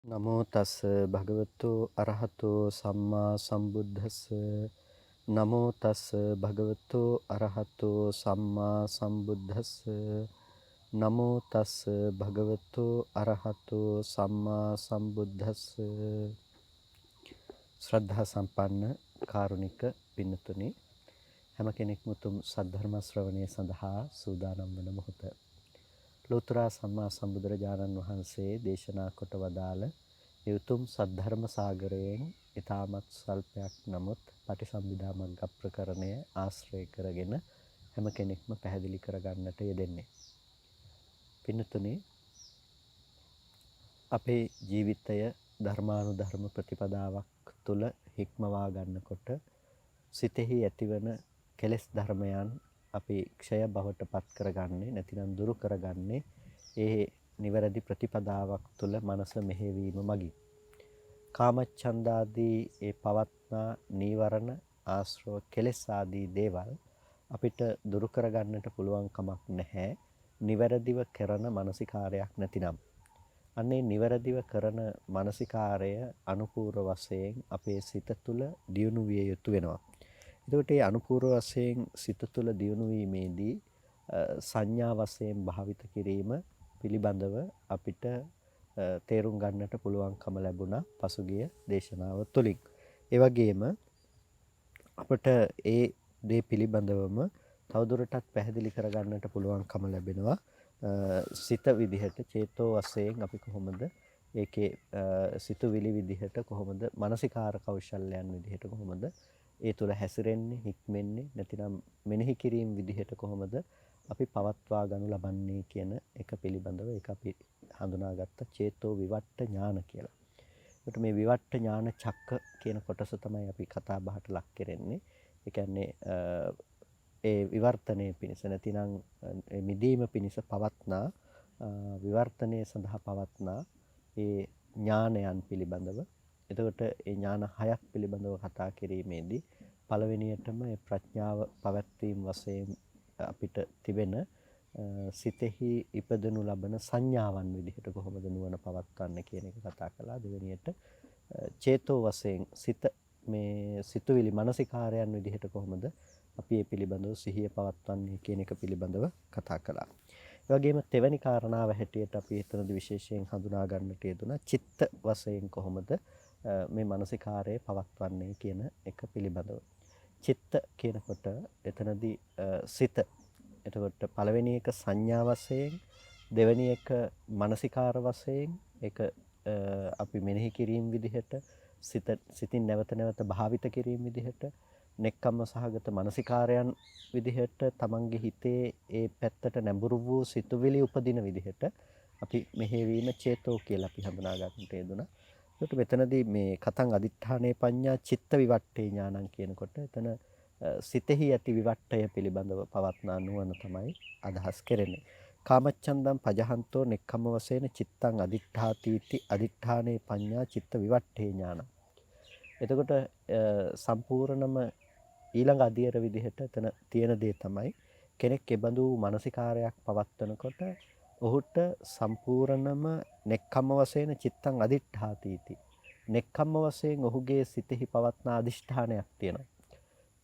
නමෝ තස් භගවතු අරහතෝ සම්මා සම්බුද්දස්ස නමෝ තස් භගවතු අරහතෝ සම්මා සම්බුද්දස්ස නමෝ තස් භගවතු අරහතෝ සම්මා සම්බුද්දස්ස ශ්‍රද්ධා සම්පන්න කාරුණික පින්තුනි හැම කෙනෙක්ම උතුම් සද්ධර්ම ශ්‍රවණය සඳහා සූදානම් වන මොහොත ලෝතර සම්මා සම්බුදුරජාණන් වහන්සේ දේශනා කොට වදාළ ඒ උතුම් සද්ධර්ම සාගරයෙන් ඊටමත් සල්පයක් නමුත් පටිසම්භිදා මග්ග ප්‍රකරණය ආශ්‍රය කරගෙන හැම කෙනෙක්ම පැහැදිලි කරගන්නට යෙදෙන්නේ. පින්තුනි අපේ ජීවිතය ධර්මානුධර්ම ප්‍රතිපදාවක් තුළ හික්මවා ගන්නකොට සිතෙහි ඇතිවන කෙලෙස් ධර්මයන් අපි ක්ෂය බවට පත් කරගන්නේ නැතිනම් දුරු කරගන්නේ ඒ නිවැරදි ප්‍රතිපදාවක් තුළ මනස මෙහෙවීම මගින්. කාමච්ඡන්දාදී ඒ පවත්නා නීවරණ ආශ්‍රව කෙලෙස් ආදී දේවල් අපිට දුරු කරගන්නට පුළුවන් කමක් නැහැ. නිවැරදිව කරන මානසිකාරයක් නැතිනම්. අන්නේ නිවැරදිව කරන මානසිකාරය අනුපූර්ව වශයෙන් අපේ සිත තුළ දියුණු විය යුතු වෙනවා. එතකොට මේ අනුපූර්ව වශයෙන් සිත තුළ දියුණු වීමේදී සංඥා වශයෙන් භාවිත කිරීම පිළිබඳව අපිට තේරුම් ගන්නට පුළුවන්කම ලැබුණා පසුගිය දේශනාව තුළින්. ඒ වගේම අපට ඒ දේ පිළිබඳවම තවදුරටත් පැහැදිලි කරගන්නට පුළුවන්කම ලැබෙනවා. සිත විදිහට චේතෝ වශයෙන් අපි කොහොමද ඒකේ සිතුවිලි විදිහට කොහොමද මානසිකාර කෞශල්‍යයන් විදිහට කොහොමද ඒ තුළ හැසිරෙන්නේ හික්මෙන්නේ නැතිනම් මෙනෙහි කිරීම විදිහට කොහොමද අපි පවත්වා ගනු ලබන්නේ කියන එක පිළිබඳව ඒක අපි හඳුනාගත්ත චේතෝ විවට්ට ඥාන කියලා. ඒකට මේ විවට්ට ඥාන චක්ක කියන කොටස තමයි අපි කතා බහට ලක් කරන්නේ. ඒ කියන්නේ ඒ විවර්තනයේ පිණිස නැතිනම් මිදීම පිණිස පවත්නා විවර්තනයේ සඳහා පවත්නා ඒ ඥානයන් පිළිබඳව. එතකොට ඒ ඥාන හයක් පිළිබඳව කතා කිරීමේදී පළවෙනියටම ඒ ප්‍රඥාව පැවැත්වීම වශයෙන් අපිට තිබෙන සිතෙහි ඉපදනු ලබන සංඥාවන් විදිහට කොහොමද නුවණ පවත්වන්නේ කියන එක කතා කළා. දෙවෙනියට චේතෝ වශයෙන් සිත මේ සිතුවිලි මානසිකාරයන් විදිහට කොහොමද අපි මේ පිළිබඳව සිහිය පවත්වන්නේ කියන එක පිළිබඳව කතා කළා. ඒ වගේම තෙවැනි කාරණාව හැටියට අපි එතනදී විශේෂයෙන් හඳුනා ගන්නට යෙදුණා චිත්ත වශයෙන් කොහොමද මේ මානසිකාරය පවත්වන්නේ කියන එක පිළිබඳව. චිත්ත කියනකොට එතනදී සිත. එතකොට පළවෙනි එක සංඥා වශයෙන්, දෙවෙනි එක මානසිකාර වශයෙන්, ඒක අපි මෙනෙහි කිරීම විදිහට, සිතින් නැවත නැවත භාවිත කිරීම විදිහට, නෙක්ඛම්ම සහගත මානසිකාරයන් විදිහට තමන්ගේ හිතේ ඒ පැත්තට නැඹුරු වූ සිතුවිලි උපදින විදිහට අපි මෙහෙවීම චේතෝ කියලා අපි හඳුනා ගන්නට යෙදුණා. ඒකට මෙතනදී මේ කතං අදිඨානේ පඤ්ඤා චිත්ත විවට්ඨේ ඥානං කියනකොට එතන සිතෙහි ඇති විවට්ඨය පිළිබඳව පවත්නා නුවණ තමයි අදහස් කෙරෙන්නේ. කාමච්ඡන්දං පජහන්තෝ නෙක්ඛම්ම වශයෙන් චිත්තං අදිඨාතිති අදිඨානේ පඤ්ඤා චිත්ත විවට්ඨේ ඥානං. එතකොට සම්පූර්ණම ඊළඟ අධියර විදිහට එතන තියෙන දේ තමයි කෙනෙක් එබඳු මානසිකාරයක් පවත්වනකොට ඔහුට සම්පූර්ණම නෙක්ඛම්ම වශයෙන් චිත්තං අදිඨාතිති. නෙක්ඛම්ම වශයෙන් ඔහුගේ සිතෙහි පවත්නා අදිෂ්ඨානයක් තියෙනවා.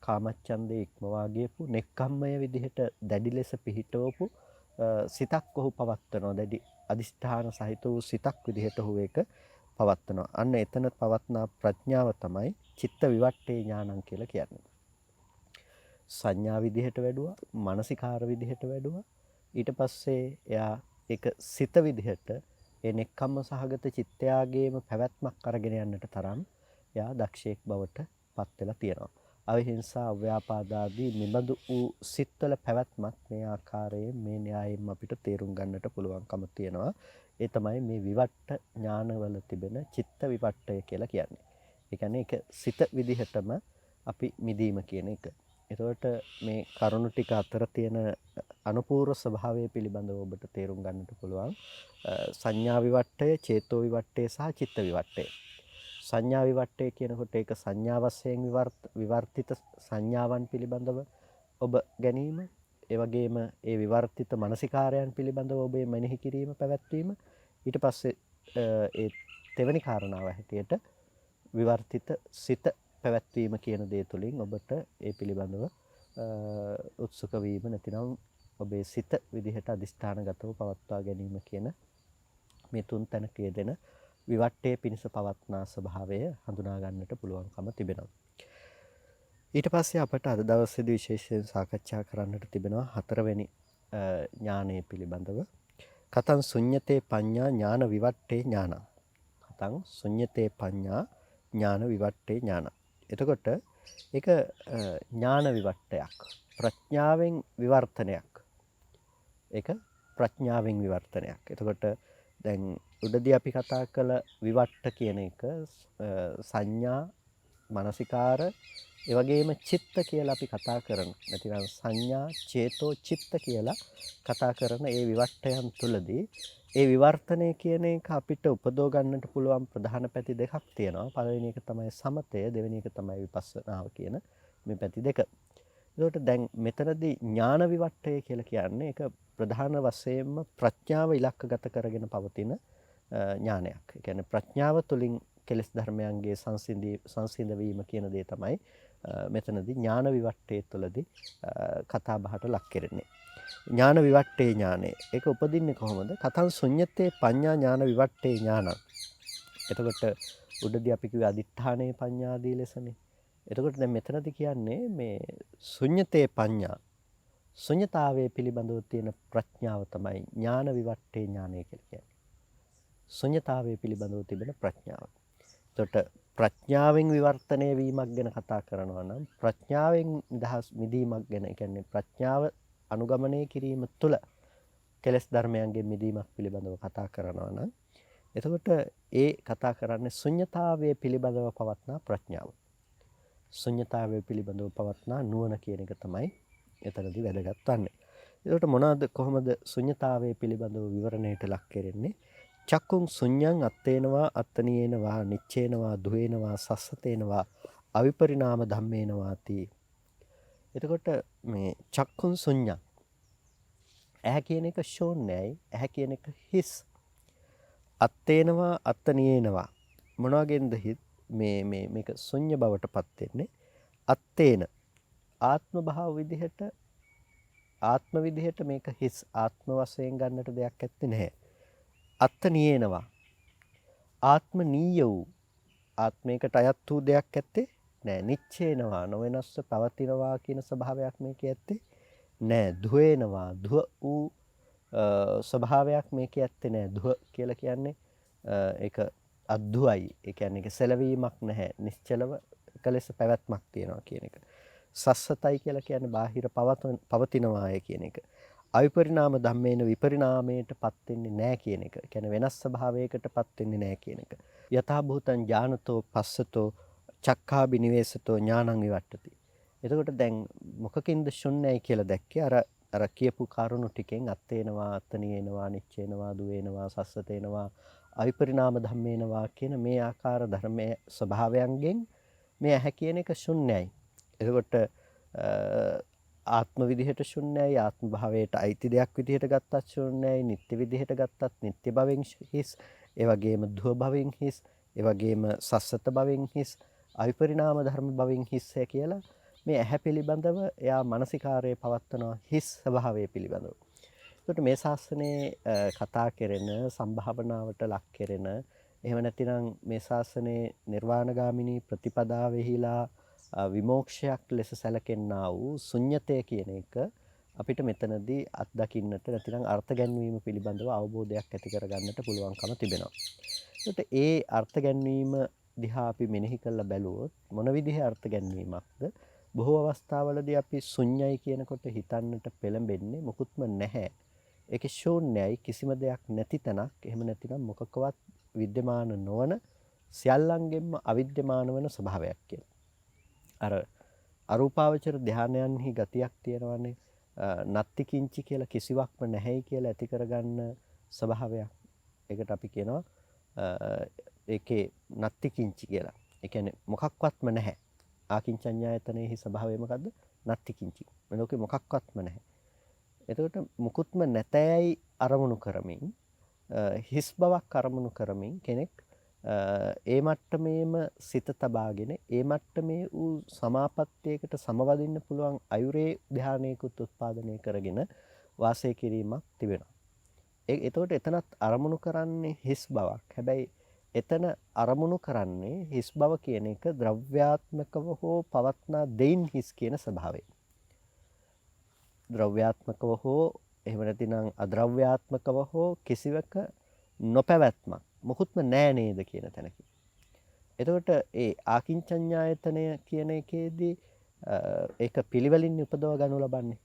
කාමච්ඡන්දේ ඉක්මවා ගියපු නෙක්ඛම්මය විදිහට දැඩි ලෙස පිහිටවපු සිතක් ඔහු පවත්වනවා. දැඩි අදිෂ්ඨාන සහිත වූ සිතක් විදිහට ඔහු ඒක පවත්වනවා. අන්න එතන පවත්නා ප්‍රඥාව තමයි චිත්ත විවට්ඨේ ඥානං කියලා කියන්නේ. සංඥා විදිහට වැඩුවා, මානසිකාර විදිහට වැඩුවා. ඊට පස්සේ එයා ඒක සිත විදිහට ඒ නෙක්ඛම්ම සහගත චිත්තයාගේම පැවැත්මක් අරගෙන යන්නට තරම් එයා දක්ෂයෙක් බවට පත් වෙලා තියෙනවා. අවිහිංසා, අව්‍යාපාදාදී නිබඳු වූ සිත්වල පැවැත්මක් මේ ආකාරයෙන් මේ න්‍යායයෙන් අපිට තේරුම් ගන්නට පුළුවන්කම තියෙනවා. ඒ තමයි මේ විවට්ට ඥානවල තිබෙන චිත්ත විවට්ටය කියලා කියන්නේ. ඒ කියන්නේ ඒක සිත විදිහටම අපි මිදීම කියන එක. එතකොට මේ කරුණු ටික අතර තියෙන අනුපූර්ව ස්වභාවය පිළිබඳව ඔබට තේරුම් ගන්නට පුළුවන්. සංඥා විවට්ටය, චේතෝ විවට්ටය සහ චිත්ත විවට්ටය. සංඥා විවට්ටය කියනකොට ඒක සංඥා වශයෙන් විවර්තිත සංඥාවන් පිළිබඳව ඔබ ගැනීම, ඒ වගේම ඒ විවර්තිත මානසිකාරයන් පිළිබඳව ඔබේ මෙනෙහි කිරීම පැවැත්වීම, ඊට පස්සේ ඒ තෙවැනි කාරණාව හැටියට විවර්තිත සිත පැවැත්වීම කියන දේ තුළින් ඔබට ඒ පිළිබඳව උත්සුක වීම නැතිනම් ඔබේ සිත විදිහට අදිෂ්ඨානගතව පවත්වා ගැනීම කියන මේ තුන් තැනක යෙදෙන විවට්ටයේ පිණිස පවත්නා ස්වභාවය හඳුනා ගන්නට පුළුවන්කම තිබෙනවා. ඊට පස්සේ අපට අද දවසේදී විශේෂයෙන් සාකච්ඡා කරන්නට තිබෙනවා හතරවෙනි ඥානය පිළිබඳව. කතං ශුඤ්ඤතේ පඤ්ඤා ඥාන විවට්ටේ ඥානං. කතං ශුඤ්ඤතේ පඤ්ඤා ඥාන විවට්ටේ ඥානං. එතකොට ඒක ඥාන විවට්ටයක්. ප්‍රඥාවෙන් විවර්තනයක්. ඒක ප්‍රඥාවෙන් විවර්තනයක්. එතකොට දැන් උඩදී අපි කතා කළ විවට්ට කියන එක සංඥා, මානසිකාර, ඒ වගේම චිත්ත කියලා අපි කතා කරන. නැතිනම් සංඥා, චේතෝ, චිත්ත කියලා කතා කරන ඒ විවට්ටයන් තුළදී ඒ විවර්තනය කියන එක අපිට උපදව ගන්නට පුළුවන් ප්‍රධාන පැති දෙකක් තියෙනවා. පළවෙනි එක තමයි සමතය, දෙවෙනි එක තමයි විපස්සනාව කියන මේ පැති දෙක. ඒකට දැන් මෙතනදී ඥාන විවට්ටය කියලා කියන්නේ ඒක ප්‍රධාන වශයෙන්ම ප්‍රඥාව ඉලක්කගත කරගෙන පවතින ඥානයක්. ඒ කියන්නේ ප්‍රඥාව තුළින් කෙලෙස් ධර්මයන්ගේ සංසිඳ වීම කියන දේ තමයි මෙතනදී ඥාන විවට්ටයේ තුළදී කතා බහට ලක් කෙරෙන්නේ. ඥාන විවට්ටේ ඥානෙ. ඒක උපදින්නේ කොහොමද? කතං ශුඤ්ඤතේ පඤ්ඤා ඥාන විවට්ටේ ඥානං. එතකොට උඩදී අපි කිව්වේ අදිඨානේ පඤ්ඤාදී ලෙසනේ. එතකොට දැන් මෙතනදී කියන්නේ මේ ශුඤ්ඤතේ පඤ්ඤා ශුඤ්ඤතාවයේ පිළිබඳව තියෙන ප්‍රඥාව තමයි ඥාන විවට්ටේ ඥානය කියලා කියන්නේ. ශුඤ්ඤතාවයේ පිළිබඳව තිබෙන ප්‍රඥාව. එතකොට ප්‍රඥාවෙන් විවර්තනය වීමක් ගැන කතා කරනවා නම් ප්‍රඥාවෙන් නිදහස් මිදීමක් ගැන, ඒ කියන්නේ ප්‍රඥාව අනුගමනය කිරීම තුළ කෙලෙස් ධර්මයන්ගෙන් මිදීමක් පිළිබඳව කතා කරනවා නම් එතකොට ඒ කතා කරන්නේ ශුඤ්ඤතාවයේ පිළිබඳව පවත්නා ප්‍රඥාව. ශුඤ්ඤතාවයේ පිළිබඳව පවත්නා නුවණ කියන එක තමයි එතනදී වැදගත් වන්නේ. ඒකට මොනවාද කොහොමද ශුඤ්ඤතාවයේ පිළිබඳව විවරණයට ලක් කෙරෙන්නේ? චක්කුං ශුඤ්ඤං අත්තේනවා අත්තනීයනවා නිච්චේනවා දුවේනවා සස්සතේනවා අවිපරිණාම ධම්මේනවාති. එතකොට මේ චක්කුං ශුඤ්ඤං ඇහැ කියන එක ශූන්‍යයි, ඇහැ කියන එක හිස්. අත්තේනවා අත්තනීයනවා මොනවාගෙන්ද මේක ශුන්‍ය බවටපත් වෙන්නේ? අත්තේන ආත්ම භාව විදිහට, ආත්ම විදිහට මේක හිස්, ආත්ම වශයෙන් ගන්නට දෙයක් ඇත්තේ නැහැ. අත්තනීයනවා ආත්මනීය වූ, ආත්මයකට අයත් වූ දෙයක් ඇත්තේ නෑ. නිච්චේනවා නොවෙනස්ව පවතිනවා කියන ස්වභාවයක් මේකේ ඇත්තේ නෑ. දුවේනවා දුව වූ ස්වභාවයක් මේකේ ඇත්තේ නෑ. දුව කියලා කියන්නේ ඒක අද්දුවයි. ඒ කියන්නේ ඒක සැලවීමක් නැහැ. නිශ්චලව එකලෙස පැවැත්මක් තියෙනවා කියන එක. සස්සතයි කියලා කියන්නේ බාහිර පවතිනවාය කියන එක. අවිපරිණාම ධම්මේන විපරිණාමයටපත් වෙන්නේ නැහැ කියන එක. ඒ කියන්නේ වෙනස් ස්වභාවයකටපත් වෙන්නේ නැහැ කියන එක. යථා භූතං ඥානතෝ පස්සතෝ චක්ඛාබි නිවේසතෝ ඥානං විවට්ටති. එතකොට දැන් මොකකින්ද ශුන්‍යයි කියලා දැක්කේ? අර කියපු කරුණු ටිකෙන් අත්තේනවා අත්තනීයනවා නිච්චේනවා දුවේනවා සස්සතේනවා අවිපරිණාම ධම්මේනවා කියන මේ ආකාර ධර්මයේ ස්වභාවයන්ගෙන් මේ ඇහැ කියන එක ශුන්‍යයි. එතකොට ආත්ම විදිහට ශුන්‍යයි, ආත්ම භාවයට අයිති දෙයක් විදිහට ගත්තත් ශුන්‍යයි, නිත්‍ය විදිහට ගත්තත් නිත්‍ය භවෙන් හිස්, ඒ වගේම ධුව භවෙන් හිස්, ඒ වගේම සස්සත භවෙන් හිස්, අවිපරිණාම ධර්ම භවෙන් හිස් කියලා මේ ඇහැ පිළිබඳව එයා මානසිකාරයේ පවත්වන හිස් ස්වභාවය පිළිබඳව. ඒකට මේ ශාස්ත්‍රයේ කතා කෙරෙන, සම්භාවනාවට ලක් කෙරෙන, එහෙම නැතිනම් මේ ශාස්ත්‍රයේ නිර්වාණගාමිනී ප්‍රතිපදාවෙහිලා විමෝක්ෂයක් ලෙස සැලකෙන්නා වූ ශුන්්‍යතය කියන එක අපිට මෙතනදී අත්දකින්නට නැතිනම් අර්ථ ගැන්වීම පිළිබඳව අවබෝධයක් ඇති කරගන්නට පුළුවන්කම තිබෙනවා. ඒකට ඒ අර්ථ ගැන්වීම දිහා අපි මෙනෙහි කරලා බැලුවොත් මොන විදිහේ අර්ථ ගැන්වීමක්ද? බොහෝ අවස්ථාවලදී අපි ශුන්‍යයි කියනකොට හිතන්නට පෙළඹෙන්නේ මොකුත්ම නැහැ. ඒකේ ශූන්‍යයි, කිසිම දෙයක් නැති තැනක්. එහෙම නැතිනම් මොකකවත් විද්‍යමාන නොවන සියල්ලංගෙන්ම අවිද්‍යමාන වන ස්වභාවයක් කියලා. අර අරූපාවචර ධානයන්හි ගතියක් තියෙනවානේ. නත්ති කිංචි කියලා කිසිවක්ම නැහැයි කියලා ඇති කරගන්න ස්වභාවයක්. ඒකට අපි කියනවා ඒකේ නත්ති කිංචි කියලා. ඒ කියන්නේ මොකක්වත්ම නැහැ. ආකින්චඤ්ඤායතනෙහි ස්වභාවය මොකද්ද? නත්ති කිංචි. මේ ලෝකේ මොකක්වත්ම නැහැ. එතකොට මුකුත්ම නැතයයි අරමුණු කරමින් හිස් බවක් අරමුණු කරමින් කෙනෙක් ඒ මට්ටමේම සිත තබාගෙන ඒ මට්ටමේ වූ සමාපත්තියකට සමවදින්න පුළුවන් අයුරේ ධානයකුත් උත්පාදනය කරගෙන වාසය කිරීමක් තිබෙනවා. එතකොට එතනත් අරමුණු කරන්නේ හිස් බවක්. හැබැයි එතන අරමුණු කරන්නේ හිස් බව කියන එක ද්‍රව්‍යාත්මකව හෝ පවත්නා දෙයින් හිස් කියන ස්වභාවය. ද්‍රව්‍යාත්මකව හෝ එහෙම නැතිනම් අද්‍රව්‍යාත්මකව හෝ කිසිවක නොපැවැත්මක් මොකුත්ම නෑ නේද කියන තැනකින්. එතකොට ඒ ආකින්චඤ්ඤායතනය කියන එකේදී ඒක පිළිවෙලින් උපදව ගනු ලබන්නේ.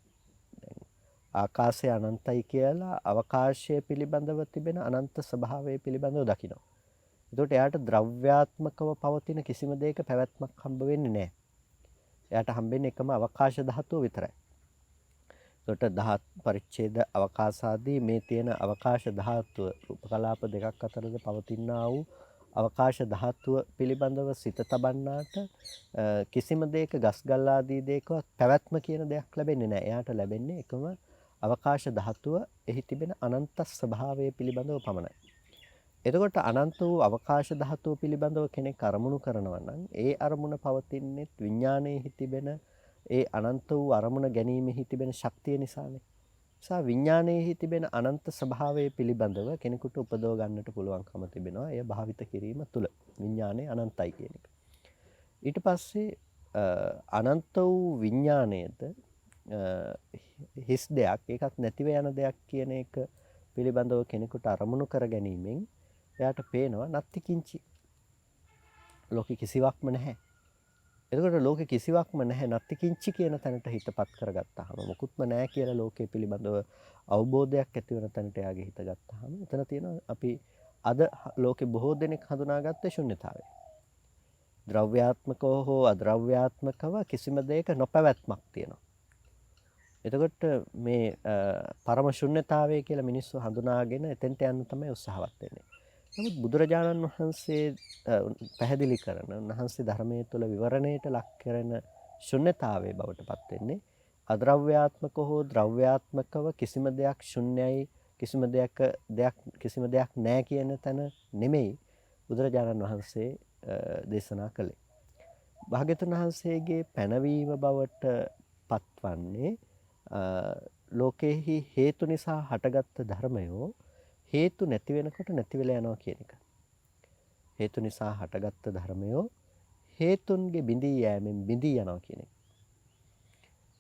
ආකාශය අනන්තයි කියලා අවකාශය පිළිබඳව තිබෙන අනන්ත ස්වභාවය පිළිබඳව දකිනවා. එතකොට එයාට ද්‍රව්‍යාත්මකව පවතින කිසිම දෙයක පැවැත්මක් හම්බ වෙන්නේ නැහැ. එයාට හම්බෙන්නේ එකම අවකාශ ධාතුව විතරයි. එතකොට දහත් පරිච්ඡේද අවකාශාදී මේ තියෙන අවකාශ ධාතුව රූප කලාප දෙකක් අතරද පවතිනා වූ අවකාශ ධාතුව පිළිබඳව සිත තබන්නාට කිසිම දෙයක ගස්ගල් ආදී දෙයකවත් පැවැත්ම කියන දෙයක් ලැබෙන්නේ නැහැ. එයාට ලැබෙන්නේ එකම අවකාශ ධාතුව එහි තිබෙන අනන්ත ස්වභාවය පිළිබඳව පමණයි. එතකොට අනන්ත වූ අවකාශ ධාතුව පිළිබඳව කෙනෙක් අරමුණු කරනවා නම් ඒ අරමුණ පවතින්නේ විඥානයේ තිබෙන ඒ අනන්ත වූ අරමුණ ගැනීමෙහි තිබෙන ශක්තිය නිසානේ. නිසා විඥානයේ තිබෙන අනන්ත ස්වභාවය පිළිබඳව කෙනෙකුට උපදව ගන්නට පුළුවන්කම තිබෙනවා. එය භාවිත කිරීම තුළ විඥානය අනන්තයි කියන එක. ඊට පස්සේ අනන්ත වූ විඥාණයද හිස් දෙයක් ඒකත් නැතිව යන දෙයක් කියන එක පිළිබඳව කෙනෙකුට අරමුණු කර ගැනීමෙන් එයාට පේනවා නැති කිංචි ලෝකෙ කිසිවක්ම නැහැ. එතකොට ලෝකෙ කිසිවක්ම නැහැ නැති කිංචි කියන තැනට හිතපත් කරගත්තාම මොකුත්ම නැහැ කියලා ලෝකය පිළිබඳව අවබෝධයක් ඇති වෙන තැනට එයාගේ හිත ගත්තාම එතන තියෙනවා අපි අද ලෝකෙ බොහෝ දෙනෙක් හඳුනාගත්තේ ශුන්‍යතාවය. ද්‍රව්‍යාත්මකව හෝ අද්‍රව්‍යාත්මකව කිසිම දෙයක නොපැවැත්මක් තියෙනවා. එතකොට මේ පරම ශුන්‍යතාවය කියලා මිනිස්සු හඳුනාගෙන එතෙන්ට යන්න තමයි උත්සාහවත් වෙන්නේ. නමුත් බුදුරජාණන් වහන්සේ පැහැදිලි කරන උන්වහන්සේ ධර්මයේ තුල විවරණයට ලක් කරන ශුන්‍යතාවයේ බවට පත් වෙන්නේ අද්‍රව්‍යාත්මක හෝ ද්‍රව්‍යාත්මකව කිසිම දෙයක් ශුන්‍යයි කිසිම දෙයක් නැහැ කියන තැන නෙමෙයි බුදුරජාණන් වහන්සේ දේශනා කළේ. භාග්‍යවතුන් වහන්සේගේ පැනවීම බවට පත්වන්නේ ලෝකෙහි හේතු නිසා හටගත්තු ධර්මයෝ හේතු නැති වෙනකොට නැති වෙලා යනවා කියන එක. හේතු නිසා හටගත්තු ධර්මයෝ හේතුන්ගේ බිඳී යෑමෙන් බිඳී යනවා කියන එක.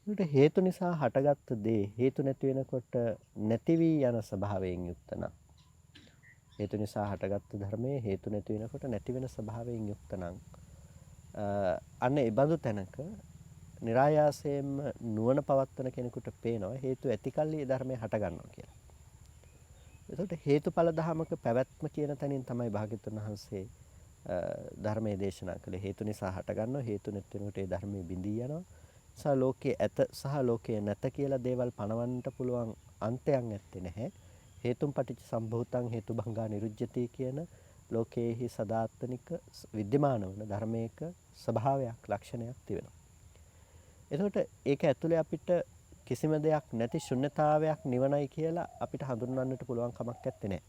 ඒකට හේතු නිසා හටගත්තු දේ හේතු නැති වෙනකොට නැති වී යන ස්වභාවයෙන් යුක්ත නම් හේතු නිසා හටගත්තු ධර්මයේ හේතු නැති වෙනකොට නැති වෙන ස්වභාවයෙන් යුක්ත නම් අන්න ඒ බඳු තැනක નિરાයාසයෙන්ම නුවණ පවත්වන කෙනෙකුට පේනවා හේතු ඇතිකල්ලි ඒ ධර්මය හට ගන්නවා කියලා. එතකොට හේතුඵල ධමක පැවැත්ම කියන තැනින් තමයි භාග්‍යවතුන් වහන්සේ ධර්මයේ දේශනා කළේ. හේතු නිසා හට ගන්නවා හේතු නැති වෙනකොට ඒ ධර්මයේ බිඳී යනවා. නිසා ලෝකයේ ඇත සහ ලෝකයේ නැත කියලා දේවල් පනවන්නට පුළුවන් අන්තයක් නැත්තේ නැහැ. හේතුම් පටිච්ච සම්භූතං හේතුභංගා නිරුජ්ජති කියන ලෝකයේහි සදාත්මනික විද්‍යමාන වන ධර්මයක ස්වභාවයක් ලක්ෂණයක් තිබෙනවා. එතකොට ඒක ඇතුලේ අපිට කිසිම දෙයක් නැති ශුන්‍යතාවයක් නිවනයි කියලා අපිට හඳුන්වන්නට පුළුවන් කමක් නැත්තේ නෑ.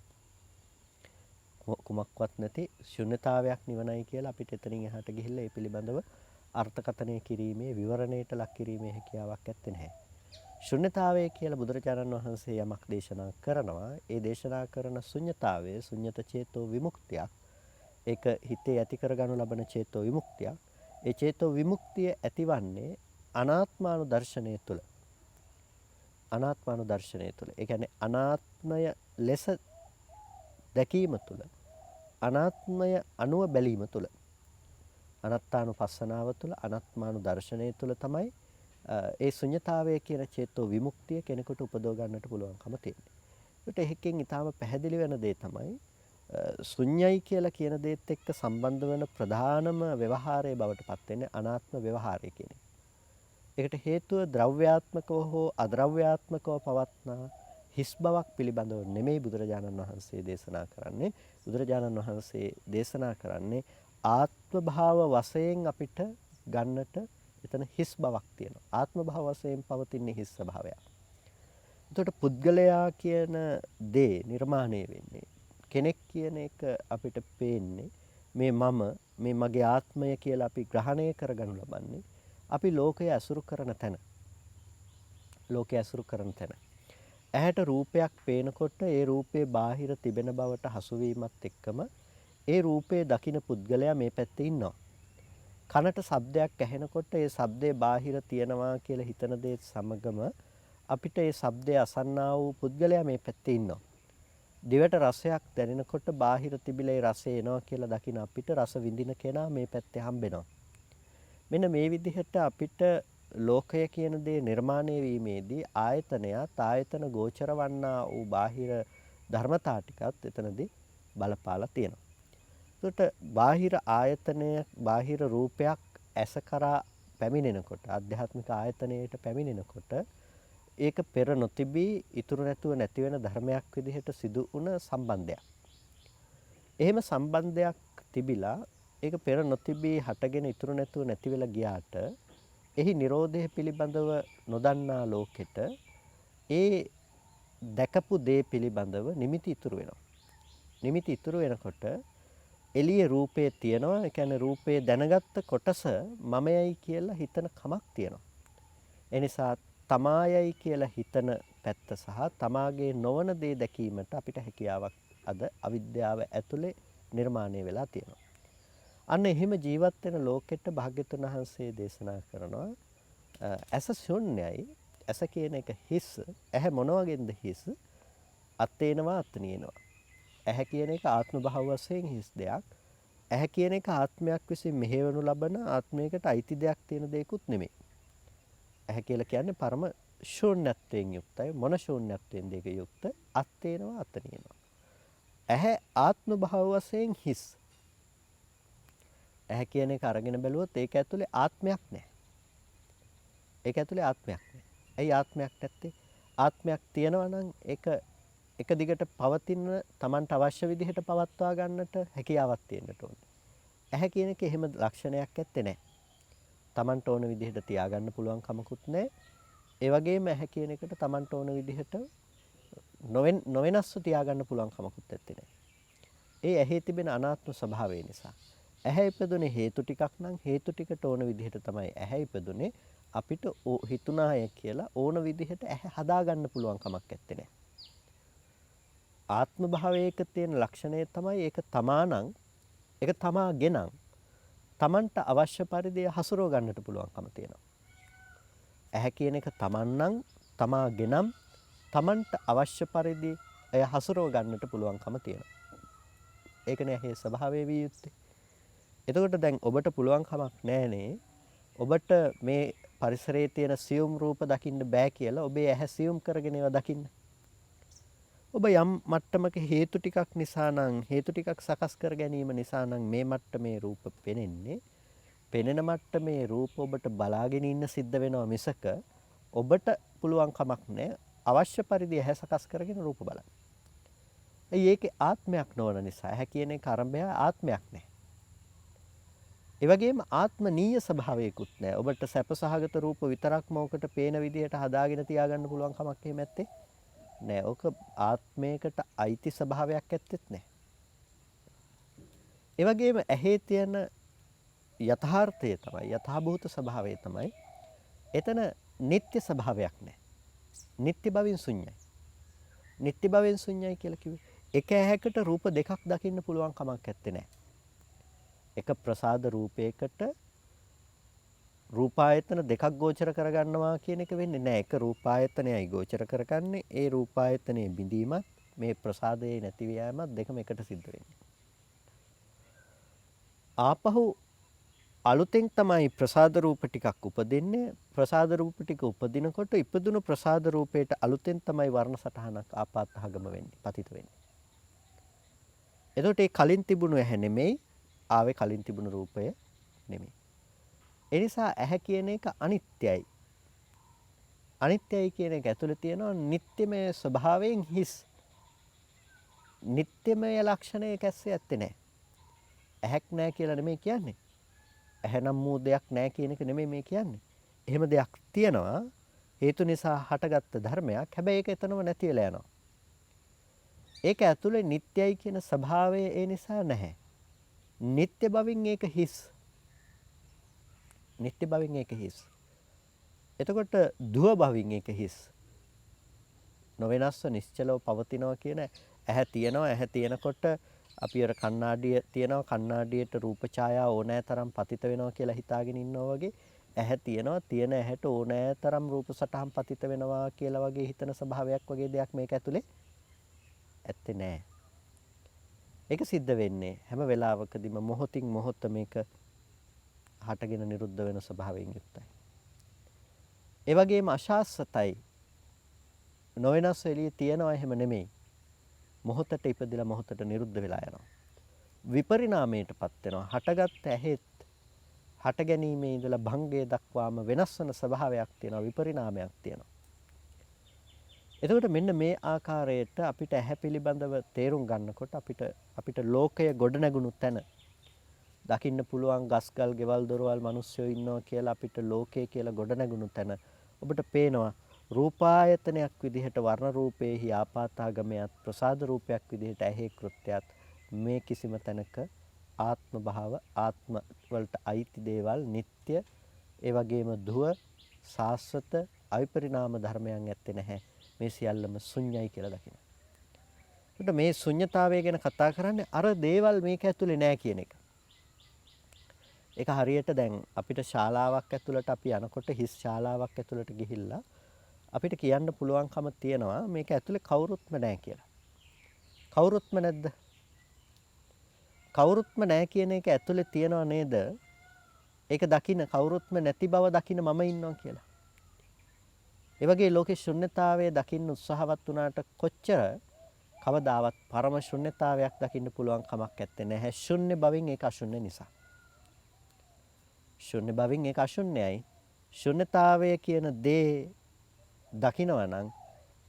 කුමක්වත් නැති ශුන්‍යතාවයක් නිවනයි කියලා අපිට එතනින් එහාට ගිහිල්ලා ඒ පිළිබඳව අර්ථකථනය කිරීමේ විවරණයට ලක් කිරීමේ හැකියාවක් නැත්තේ නැහැ. ශුන්‍යතාවය කියලා බුදුරජාණන් වහන්සේ යමක් දේශනා කරනවා. ඒ දේශනා කරන ශුන්‍යතාවය ශුන්‍යත චේතෝ විමුක්තියක්. ඒක හිතේ ඇති කරගනු ලබන චේතෝ විමුක්තියක්. ඒ චේතෝ විමුක්තිය ඇතිවන්නේ අනාත්මානුදර්ශනය තුළ. අනාත්මානුදර්ශනය තුළ. ඒ කියන්නේ අනාත්මය ලෙස දැකීම තුළ. අනාත්මය අනුව බැලීම තුළ. අනාත්මානුපස්සනාව තුළ අනාත්මානුදර්ශනය තුළ තමයි ඒ ශුන්‍යතාවය කියන චේතෝ විමුක්තිය කෙනෙකුට උපදව ගන්නට පුළුවන්කම තියෙන්නේ. ඒකට එකකින් ඊටාම පැහැදිලි වෙන දේ තමයි ශුන්‍යයි කියලා කියන දේත් එක්ක සම්බන්ධ වෙන ප්‍රධානම ව්‍යවහාරයේ බවට පත් වෙන්නේ අනාත්ම ව්‍යවහාරය කියන එක. ඒකට හේතුව ද්‍රව්‍යාත්මකව හෝ අද්‍රව්‍යාත්මකව පවත්නා හිස් බවක් පිළිබඳව නෙමෙයි බුදුරජාණන් වහන්සේ දේශනා කරන්නේ. බුදුරජාණන් වහන්සේ දේශනා කරන්නේ ආත්ම භාව වශයෙන් අපිට ගන්නට එතන හිස් බවක් තියෙනවා. ආත්ම භාව වශයෙන් පවතින හිස් ස්වභාවයක්. එතකොට පුද්ගලයා කියන දේ නිර්මාණය වෙන්නේ කෙනෙක් කියන එක අපිට පේන්නේ මේ මේ මගේ ආත්මය කියලා අපි ග්‍රහණය කරගනු ලබන්නේ අපි ලෝකය ඇසුරු කරන තැන. ලෝකය ඇසුරු කරන තැන. ඇහැට රූපයක් පේනකොට ඒ රූපේ බාහිර තිබෙන බවට හසුවීමත් එක්කම ඒ රූපේ දකින පුද්ගලයා මේ පැත්තේ ඉන්නවා. කනට ශබ්දයක් ඇහෙනකොට ඒ ශබ්දේ බාහිර තියනවා කියලා හිතන දේ සමගම අපිට ඒ ශබ්දය අසන්නා වූ පුද්ගලයා මේ පැත්තේ ඉන්නවා. දිවට රසයක් දැනෙනකොට බාහිර තිබිලා ඒ රසය එනවා කියලා දකින අපිට රස විඳින කෙනා මේ පැත්තේ හම්බෙනවා. මෙන්න මේ විදිහට අපිට ලෝකය කියන දේ නිර්මාණය වීමේදී ආයතනයත් ආයතන ගෝචර වන්නා වූ බාහිර ධර්මතා ටිකත් එතනදී බලපාලා තියෙනවා. එතකොට බාහිර ආයතනය බාහිර රූපයක් ඇස කරා පැමිණෙනකොට ආධ්‍යාත්මික ආයතනයට පැමිණෙනකොට ඒක පෙර නොතිබී ඉතුරු නැතුව නැති වෙන ධර්මයක් විදිහට සිදු වුණ සම්බන්ධයක්. එහෙම සම්බන්ධයක් තිබිලා ඒක පෙර නොතිබී හටගෙන ඉතුරු නැතුව නැති වෙලා ගියාට එහි Nirodhe පිළිබඳව නොදන්නා ලෝකෙට ඒ දැකපු දේ පිළිබඳව නිමිති ඉතුරු වෙනවා. නිමිති ඉතුරු වෙනකොට එළියේ රූපේ තියෙනවා. ඒ කියන්නේ රූපේ දැනගත්ත කොටස මමයයි කියලා හිතන කමක් තියෙනවා. ඒ නිසා තමායයි කියලා හිතන පැත්ත සහ තමාගේ නොවන දේ දැකීමට අපිට හැකියාවක් අද අවිද්‍යාව ඇතුලේ නිර්මාණය වෙලා තියෙනවා. අන්න එහෙම ජීවත් වෙන ලෝකෙට භාග්‍යතුන් වහන්සේ දේශනා කරනවා ඇස ශුන්‍යයි. ඇස කියන එක හිස්. ඇහැ මොන වගේද හිස්? අත්තේනවා අත්නියනවා. ඇහැ කියන එක ආත්ම භාව වශයෙන් හිස් දෙයක්. ඇහැ කියන එක ආත්මයක් විසින් මෙහෙවනු ලබන ආත්මයකට අයිති දෙයක් තියෙන දෙයක්ුත් නෙමෙයි. ඇහැ කියලා කියන්නේ පරම ශූන්‍යත්වයෙන් යුක්තයි. මොන ශූන්‍යත්වයෙන් දෙක යුක්ත? අත්තේනවා අත්නියනවා. ඇහැ ආත්ම භාව වශයෙන් හිස්. ඇහැ කියන එක අරගෙන බැලුවොත් ඒක ඇතුලේ ආත්මයක් නැහැ. ඒක ඇතුලේ ආත්මයක් නැහැ. ඇයි ආත්මයක් නැත්තේ? ආත්මයක් තියෙනවා නම් ඒක එක දිගට පවතින Tamanට අවශ්‍ය විදිහට පවත්වා ගන්නට හැකියාවක් තියෙන්නට ඕනේ. ඇහැ කියන එක එහෙම ලක්ෂණයක් ඇත්තේ නැහැ. Tamanට ඕන විදිහට තියාගන්න පුළුවන් කමකුත් නැහැ. ඒ වගේම ඇහැ කියන එකට Tamanට ඕන විදිහට නොවෙනස්ව තියාගන්න පුළුවන් කමකුත් නැත්තේ නෑ. ඒ ඇහි තිබෙන අනාත්ම ස්වභාවය නිසා. ඇහැ ඉපදුනේ හේතු ටිකක් නම් හේතු ටිකට ඕන විදිහට තමයි ඇහැ ඉපදුනේ. අපිට හිතුණාය කියලා ඕන විදිහට ඇහැ හදාගන්න පුළුවන් කමක් නැත්තේ නෑ. ආත්ම භාවයක තියෙන ලක්ෂණය තමයි ඒක තමානම් ඒක තමාගෙනම් Tamanට අවශ්‍ය පරිදි හසුරව ගන්නට පුළුවන්කම තියෙනවා. ඇහැ කියන එක තමන්නම් තමාගෙනම් Tamanට අවශ්‍ය පරිදි එය හසුරව ගන්නට පුළුවන්කම තියෙනවා. ඒකනේ ඇහි ස්වභාවය විය යුත්තේ. එතකොට දැන් ඔබට පුළුවන් කමක් නැහනේ ඔබට මේ පරිසරයේ තියෙන සියුම් රූප දකින්න බෑ කියලා ඔබේ ඇහැ සියුම් කරගෙන ඒවා දකින්න. ඔබ යම් මට්ටමක හේතු ටිකක් නිසා නම් හේතු ටිකක් සකස් කර ගැනීම නිසා නම් මේ මට්ටමේ රූප පෙනෙන්නේ. පෙනෙන මට්ටමේ රූප ඔබට බලාගෙන ඉන්න සිද්ධ වෙනවා මිසක ඔබට පුළුවන් කමක් නැහැ අවශ්‍ය පරිදි ඇහැ සකස් කරගෙන රූප බලන්න. ඒකේ ආත්මයක් නොවන නිසා ඇහැ කියන එක ආරම්භය ආත්මයක් නැහැ. ඒ වගේම ආත්මනීය ස්වභාවයකුත් නැහැ. ඔබට සැපසහගත රූප විතරක්ම ඔකට පේන විදිහට හදාගෙන තියාගන්න පුළුවන් කමක් එහෙම නැත්තේ නෑ. ඔක ආත්මයකට අයිති ස්වභාවයක් ඇත්තෙත් නෑ. ඒ වගේම ඇහි තියෙන යථාර්ථය තමයි යථාභූත ස්වභාවය තමයි එතන නিত্য ස්වභාවයක් නෑ. නিত্য භවෙන් ශුන්‍යයි. නিত্য භවෙන් ශුන්‍යයි කියලා කිව්වේ එක ඇහැකට රූප දෙකක් දකින්න පුළුවන් කමක් නැත්තේ නෑ. එක ප්‍රසාද රූපයකට රූපායතන දෙකක් ගෝචර කරගන්නවා කියන එක වෙන්නේ නැහැ. එක රූපායතනයයි ගෝචර කරගන්නේ. ඒ රූපායතනයේ බිඳීමත් මේ ප්‍රසාදයේ නැති වීමත් දෙකම එකට සිද්ධ වෙන්නේ. ආපහු අලුතෙන් තමයි ප්‍රසාද රූප ටිකක් උපදින්නේ. ප්‍රසාද රූප ටික උපදිනකොට ඉපදුණු ප්‍රසාද රූපයට අලුතෙන් තමයි වර්ණ සටහනක් ආපාතහගම වෙන්නේ, පතිත වෙන්නේ. එතකොට ඒ කලින් තිබුණු ඇහැ නෙමෙයි, ආවේ කලින් තිබුණු රූපය නෙමෙයි. ඒ නිසා ඇහැ කියන එක අනිත්‍යයි. අනිත්‍යයි කියන එක ඇතුළේ තියෙනවා නිට්ටමය ස්වභාවයෙන් හිස්. නිට්ටමය ලක්ෂණයක ඇස්සේ ඇත්තේ නැහැ. ඇහැක් නැහැ කියලා නෙමෙයි කියන්නේ. ඇහැ නම් වූ දෙයක් නැහැ කියන එක නෙමෙයි මේ කියන්නේ. එහෙම දෙයක් තියෙනවා. හේතු නිසා හටගත්ත ධර්මයක්. හැබැයි ඒක එතනම නැති වෙලා යනවා. ඒක ඇතුලේ නිට්ටයයි කියන ස්වභාවය ඒ නිසා නැහැ. නිට්ටය බවින් ඒක හිස්. නිට්ටය බවින් ඒක හිස්. එතකොට දුව බවින් ඒක හිස්. නොවෙනස්ව නිශ්චලව පවතිනවා කියන ඇහැ තියෙනවා. ඇහැ තියෙනකොට අපි අර කණ්ණාඩිය තියෙනවා. කණ්ණාඩියට රූප ඡායාව ඕනෑ තරම් පතිත වෙනවා කියලා හිතාගෙන ඉන්නවා වගේ ඇහැ තියෙනවා. තියෙන ඇහැට ඕනෑ තරම් රූප සටහන් පතිත වෙනවා කියලා වගේ හිතන ස්වභාවයක් වගේ දෙයක් මේක ඇතුලේ ඇත්තේ නැහැ. ඒක සිද්ධ වෙන්නේ හැම වෙලාවකදීම මොහොතින් මොහොත මේක හටගෙන නිරුද්ධ වෙන ස්වභාවයෙන් යුක්තයි. ඒ වගේම අශාස්වතයි. නොවෙනස් එළිය තියනවා එහෙම නෙමෙයි. මොහොතට ඉපදිලා මොහොතට නිරුද්ධ වෙලා යනවා. විපරිණාමයටපත් වෙනවා. හටගත් ඇහෙත් හට ගැනීමේ ඉඳලා භංගය දක්වාම වෙනස් වෙන ස්වභාවයක් තියෙනවා. විපරිණාමයක් තියෙනවා. එතකොට මෙන්න මේ ආකාරයට අපිට ඇහැ පිළිබඳව තේරුම් ගන්නකොට අපිට ලෝකය ගොඩනැගුණු තැන දකින්න පුළුවන් ගස්ගල් ගෙවල් දොරවල් මිනිස්සුયો ඉන්නවා කියලා අපිට ලෝකය කියලා ගොඩනැගුණු තැන ඔබට පේනවා රූපායතනයක් විදිහට වර්ණ රූපේහි ආපාතාගමයක් ප්‍රසාද රූපයක් විදිහට ඇහි කෘත්‍යයක් මේ කිසිම තැනක ආත්ම භාව ආත්ම වලට අයිති දේවල් නিত্য ඒ වගේම දුව සාස්වත අවිපරිණාම ධර්මයන් ඇත්තේ නැහැ. මේ සියල්ලම ශුන්‍යයි කියලා දකින්න. ඒකට මේ ශුන්‍යතාවය ගැන කතා කරන්නේ අර දේවල් මේක ඇතුලේ නැහැ කියන එක. ඒක හරියට දැන් අපිට ශාලාවක් ඇතුළට අපි යනකොට හිස් ශාලාවක් ඇතුළට ගිහිල්ලා අපිට කියන්න පුළුවන්කම තියෙනවා මේක ඇතුලේ කවුරුත්ම නැහැ කියලා. කවුරුත්ම නැද්ද? කවුරුත්ම නැහැ කියන එක ඇතුලේ තියනව නේද? ඒක දකින්න කවුරුත්ම නැති බව දකින්න මම ඉන්නවා කියලා. ඒ වගේ ලෝකේ ශුන්‍යතාවය දකින්න උත්සාහවත් වුණාට කොච්චර කවදාවත් පරම ශුන්‍යතාවයක් දකින්න පුළුවන් කමක් නැත්තේ නැහැ. ශුන්‍ය බවින් ඒක අශුන්‍ය නිසා. ශුන්‍ය බවින් ඒක අශුන්‍යයි. ශුන්‍යතාවය කියන දේ දකිනවා නම්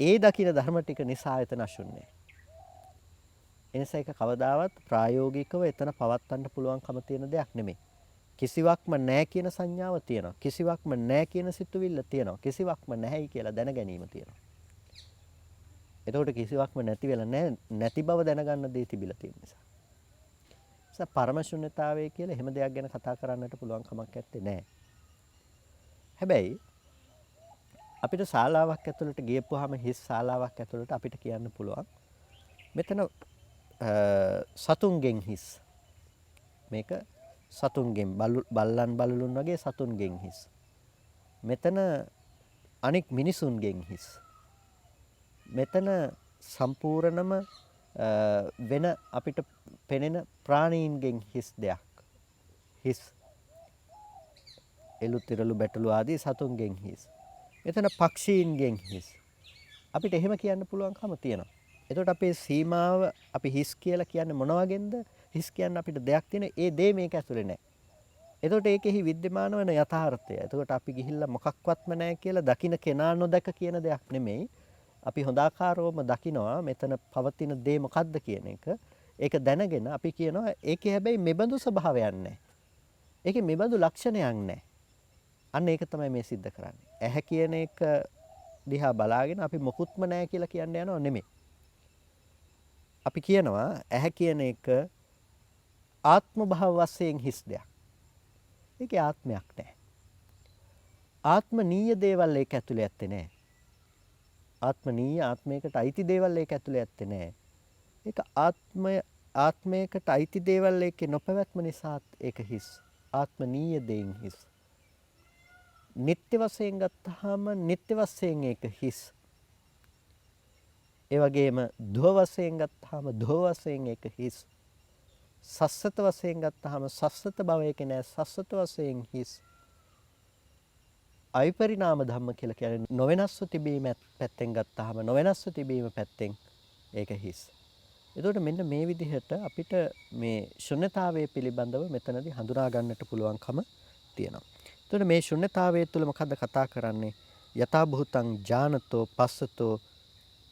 ඒ දකින ධර්ම ටික නිසා එතන අශුන්‍යයි. එනිසා ඒක කවදාවත් ප්‍රායෝගිකව එතන පවත්වන්න පුළුවන්කම තියෙන දෙයක් නෙමෙයි. කිසිවක්ම නැහැ කියන සංඥාව තියෙනවා. කිසිවක්ම නැහැ කියන සිතුවිල්ල තියෙනවා. කිසිවක්ම නැහැයි කියලා දැන ගැනීම තියෙනවා. එතකොට කිසිවක්ම නැති වෙලා නැහැ. නැති බව දැනගන්න දේ තිබිලා තියෙන නිසා. පරම ශුන්‍යතාවය කියලා එහෙම දෙයක් ගැන කතා කරන්නට පුළුවන් කමක් නැත්තේ නෑ. හැබැයි අපිට ශාලාවක් ඇතුළට ගියපුවාම හිස් ශාලාවක් ඇතුළට අපිට කියන්න පුළුවන් මෙතන සතුන්ගෙන් හිස්. මේක සතුන්ගෙන් බල්ලන් බලුලුන් වගේ සතුන්ගෙන් හිස්. මෙතන අනෙක් මිනිසුන්ගෙන් හිස්. මෙතන සම්පූර්ණම වෙන අපිට පෙනෙන ප්‍රාණීන්ගෙන් හිස් දෙයක්. හිස්. එළු තිරළු බැටළු ආදී සතුන්ගෙන් හිස්. මෙතන පක්ෂීන්ගෙන් හිස්. අපිට එහෙම කියන්න පුළුවන්කම තියෙනවා. එතකොට අපේ සීමාව අපි හිස් කියලා කියන්නේ මොන වගේන්ද? හිස් කියන්නේ අපිට දෙයක් තියෙන ඒ දේ මේක ඇතුලේ නැහැ. එතකොට ඒකෙහි विद्यमान වෙන යථාර්ථය. එතකොට අපි ගිහිල්ලා මොකක්වත්ම නැහැ කියලා දකින්න කෙනා නොදක කියන දෙයක් නෙමෙයි. අපි හොඳාකාරවම දකිනවා මෙතන පවතින දේ මොකද්ද කියන එක. ඒක දැනගෙන අපි කියනවා ඒකේ හැබැයි මෙබඳු ස්වභාවයක් නැහැ. ඒකේ මෙබඳු ලක්ෂණයක් නැහැ. අන්න ඒක තමයි මේ සිද්ධ කරන්නේ. ඇහැ කියන එක දිහා බලාගෙන අපි මොකුත්ම නැහැ කියලා කියන්න යනව නෙමෙයි. අපි කියනවා ඇහැ කියන එක ආත්ම භාව වශයෙන් හිස් දෙයක්. ඒකේ ආත්මයක් නැහැ. ආත්මනීය දේවල් ඒක ඇතුලේ ඇත්තේ නැහැ. ආත්මනීය ආත්මයකට අයිති දේවල් ඒක ඇතුලේ ඇත්තේ නැහැ. ඒක ආත්මයකට අයිති දේවල් ඒකේ නොපැවැත්ම නිසා ඒක හිස්. ආත්මනීය දෙයින් හිස්. නිත්‍ය වශයෙන් ගත්තාම නිත්‍ය වශයෙන් ඒක හිස්. ඒ වගේම ධව වශයෙන් ගත්තාම ධව වශයෙන් ඒක හිස්. සස්සත වශයෙන් ගත්තාම සස්සත භවයක නෑ සස්සත වශයෙන් හිස්. අවිපරිණාම ධම්ම කියලා කියන්නේ නොවෙනස්ව තිබීම පැත්තෙන් ගත්තාම නොවෙනස්ව තිබීම පැත්තෙන් ඒක හිස්. එතකොට මෙන්න මේ විදිහට අපිට මේ ශුන්‍යතාවය පිළිබඳව මෙතනදී හඳුනා ගන්නට පුළුවන්කම තියෙනවා. එතකොට මේ ශුන්‍යතාවය තුළ මොකද්ද කතා කරන්නේ? යථා භූතං ඥානතෝ පස්සතෝ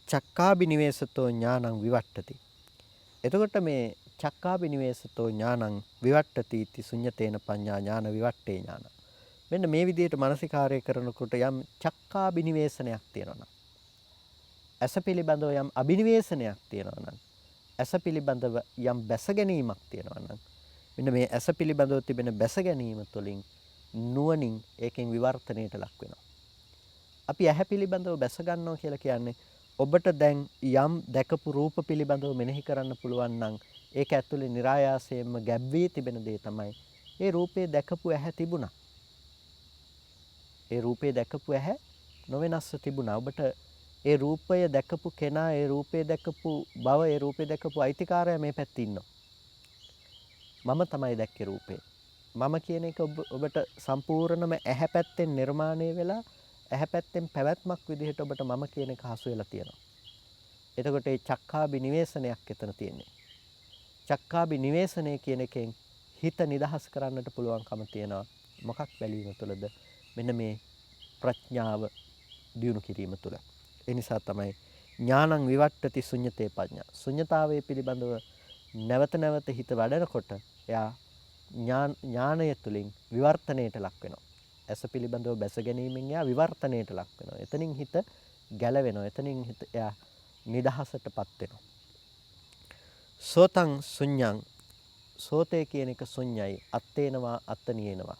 චක්කාබිනිවේසතෝ ඥානං විවට්ටති. එතකොට මේ චක්කාබිනිවේසතෝ ඥානං විවට්ටති इति ශුන්‍යතේන පඤ්ඤා ඥාන විවට්ටේ ඥාන. මෙන්න මේ විදිහට මානසිකාරය කරනකොට යම් චක්කාබිනිවේෂණයක් තියෙනවා. ඇස පිළිබඳව යම් අභිනිවේෂණයක් තියෙනවා නම් ඇස පිළිබඳව යම් බැස ගැනීමක් තියෙනවා නම් මෙන්න මේ ඇස පිළිබඳව තිබෙන බැස ගැනීම තුළින් නුවණින් ඒකෙන් විවර්තනයට ලක් වෙනවා. අපි ඇහැ පිළිබඳව බැස ගන්නවා කියලා කියන්නේ ඔබට දැන් යම් දැකපු රූප පිළිබඳව මෙනෙහි කරන්න පුළුවන් නම් ඒක ඇතුලේ નિરાයාසයෙන්ම ගැබ් වී තිබෙන දේ තමයි ඒ රූපේ දැකපු ඇහැ තිබුණා. ඒ රූපේ දැකපු ඇහැ නොවෙනස්ව තිබුණා. ඔබට ඒ රූපය දැකපු කෙනා, ඒ රූපේ දැකපු බව, ඒ රූපේ දැකපු අයිතිකාරයා මේ පැත්තේ ඉන්නවා. මම තමයි දැක්කේ රූපේ. මම කියන එක ඔබට සම්පූර්ණම ඇහැ පැත්තෙන් නිර්මාණය වෙලා ඇහැ පැත්තෙන් පැවැත්මක් විදිහට ඔබට මම කියන එක හසු වෙලා තියෙනවා. එතකොට ඒ චක්කාබි නිවේෂණයක් එතන තියෙන්නේ. චක්කාබි නිවේෂණය කියන එකෙන් හිත නිදහස් කරන්නට පුළුවන්කම තියෙනවා. මොකක් බැලීම තුළද? මෙන්න මේ ප්‍රඥාව දියුණු කිරීම තුළ. ඒ නිසා තමයි ඥානං විවට්ටති ශුඤ්ඤතේ පඤ්ඤා. ශුඤ්ඤතාවයේ පිළිබඳව නැවත නැවත හිත වඩනකොට එයා ඥානය තුළින් විවර්තනයට ලක් වෙනවා. ඇස පිළිබඳව බැස ගැනීමෙන් එයා විවර්තනයට ලක් වෙනවා. එතනින් හිත ගැලවෙනවා. එතනින් හිත එයා නිදහසටපත් වෙනවා. සෝතං ශුඤ්ඤං. සෝතේ කියන එක ශුඤ්ඤයි. අත්තේනවා අත්තනියනවා.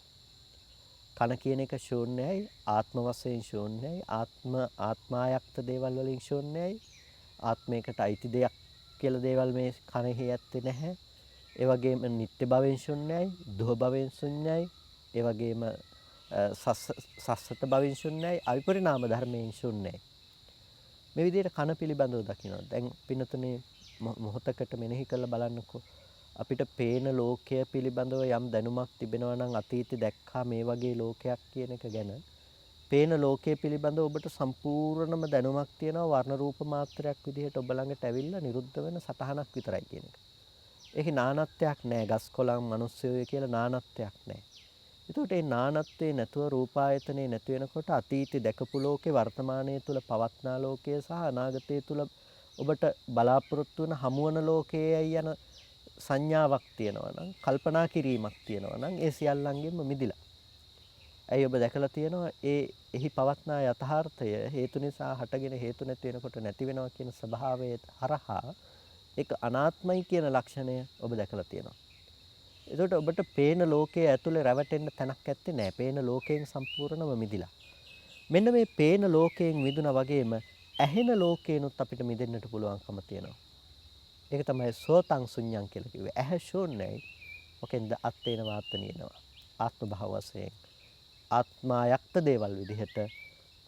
කන කියන එක ශූන්‍යයි, ආත්ම වශයෙන් ශූන්‍යයි, ආත්මායක්ත දේවල් වලින් ශූන්‍යයි, ආත්මයකට අයිති දෙයක් කියලා දේවල් මේ කනෙහි ඇත්තේ නැහැ. ඒ වගේම නිත්‍ය භවෙන් ශූන්‍යයි, දුහ භවෙන් ශූන්‍යයි, ඒ වගේම සස්සත භවෙන් ශූන්‍යයි, අවිපරිණාම ධර්මයෙන් ශූන්‍යයි. මේ විදිහට කන පිළිබඳව දකිනවා. දැන් පින්නතුනේ මොහොතකට මෙනෙහි කරලා බලන්නකෝ. අපිට පේන ලෝකය පිළිබඳව යම් දැනුමක් තිබෙනවා නම් අතීතේ දැක්කා මේ වගේ ලෝකයක් කියන එක ගැන පේන ලෝකයේ පිළිබඳව ඔබට සම්පූර්ණම දැනුමක් තියෙනවා වර්ණ රූප මාත්‍රයක් විදිහට ඔබ ළඟට ඇවිල්ලා නිරුද්ධ වෙන සටහනක් විතරයි කියන එක. ඒකේ නානත්වයක් නැහැ. ගස් කොළන් මිනිස්සුය කියලා නානත්වයක් නැහැ. ඒකට මේ නානත්වේ නැතුව රූපායතනේ නැති වෙනකොට අතීතේ දැකපු ලෝකේ වර්තමානයේ තුල පවත්නා ලෝකය සහ අනාගතයේ තුල ඔබට බලාපොරොත්තු වෙන හමුවන ලෝකයේ යන සංඥාවක් තියෙනවා නම් කල්පනා කිරීමක් තියෙනවා නම් ඒ සියල්ලංගෙන්ම මිදිලා. ඇයි ඔබ දැකලා තියෙනවා එහි පවත්නා යථාර්ථය හේතු නිසා හටගෙන හේතු නැති වෙනකොට නැති වෙනවා කියන ස්වභාවය හරහා ඒක අනාත්මයි කියන ලක්ෂණය ඔබ දැකලා තියෙනවා. එතකොට ඔබට පේන ලෝකයේ ඇතුලේ රැවටෙන්න තැනක් ඇත්තේ නැහැ. පේන ලෝකයෙන් සම්පූර්ණව මිදිලා. මෙන්න මේ පේන ලෝකයෙන් මිදුණා වගේම ඇහෙන ලෝකේනොත් අපිට මිදෙන්නට පුළුවන්කම තියෙනවා. ඒක තමයි සෝතං ශුඤ්ඤං කියලා කිව්වේ. ඇහැ ශූන්‍යයි. මොකෙන්ද අත්තේන වාත්තනියනවා. ආත්ම භාව වශයෙන් ආත්මායක්ත දේවල් විදිහට,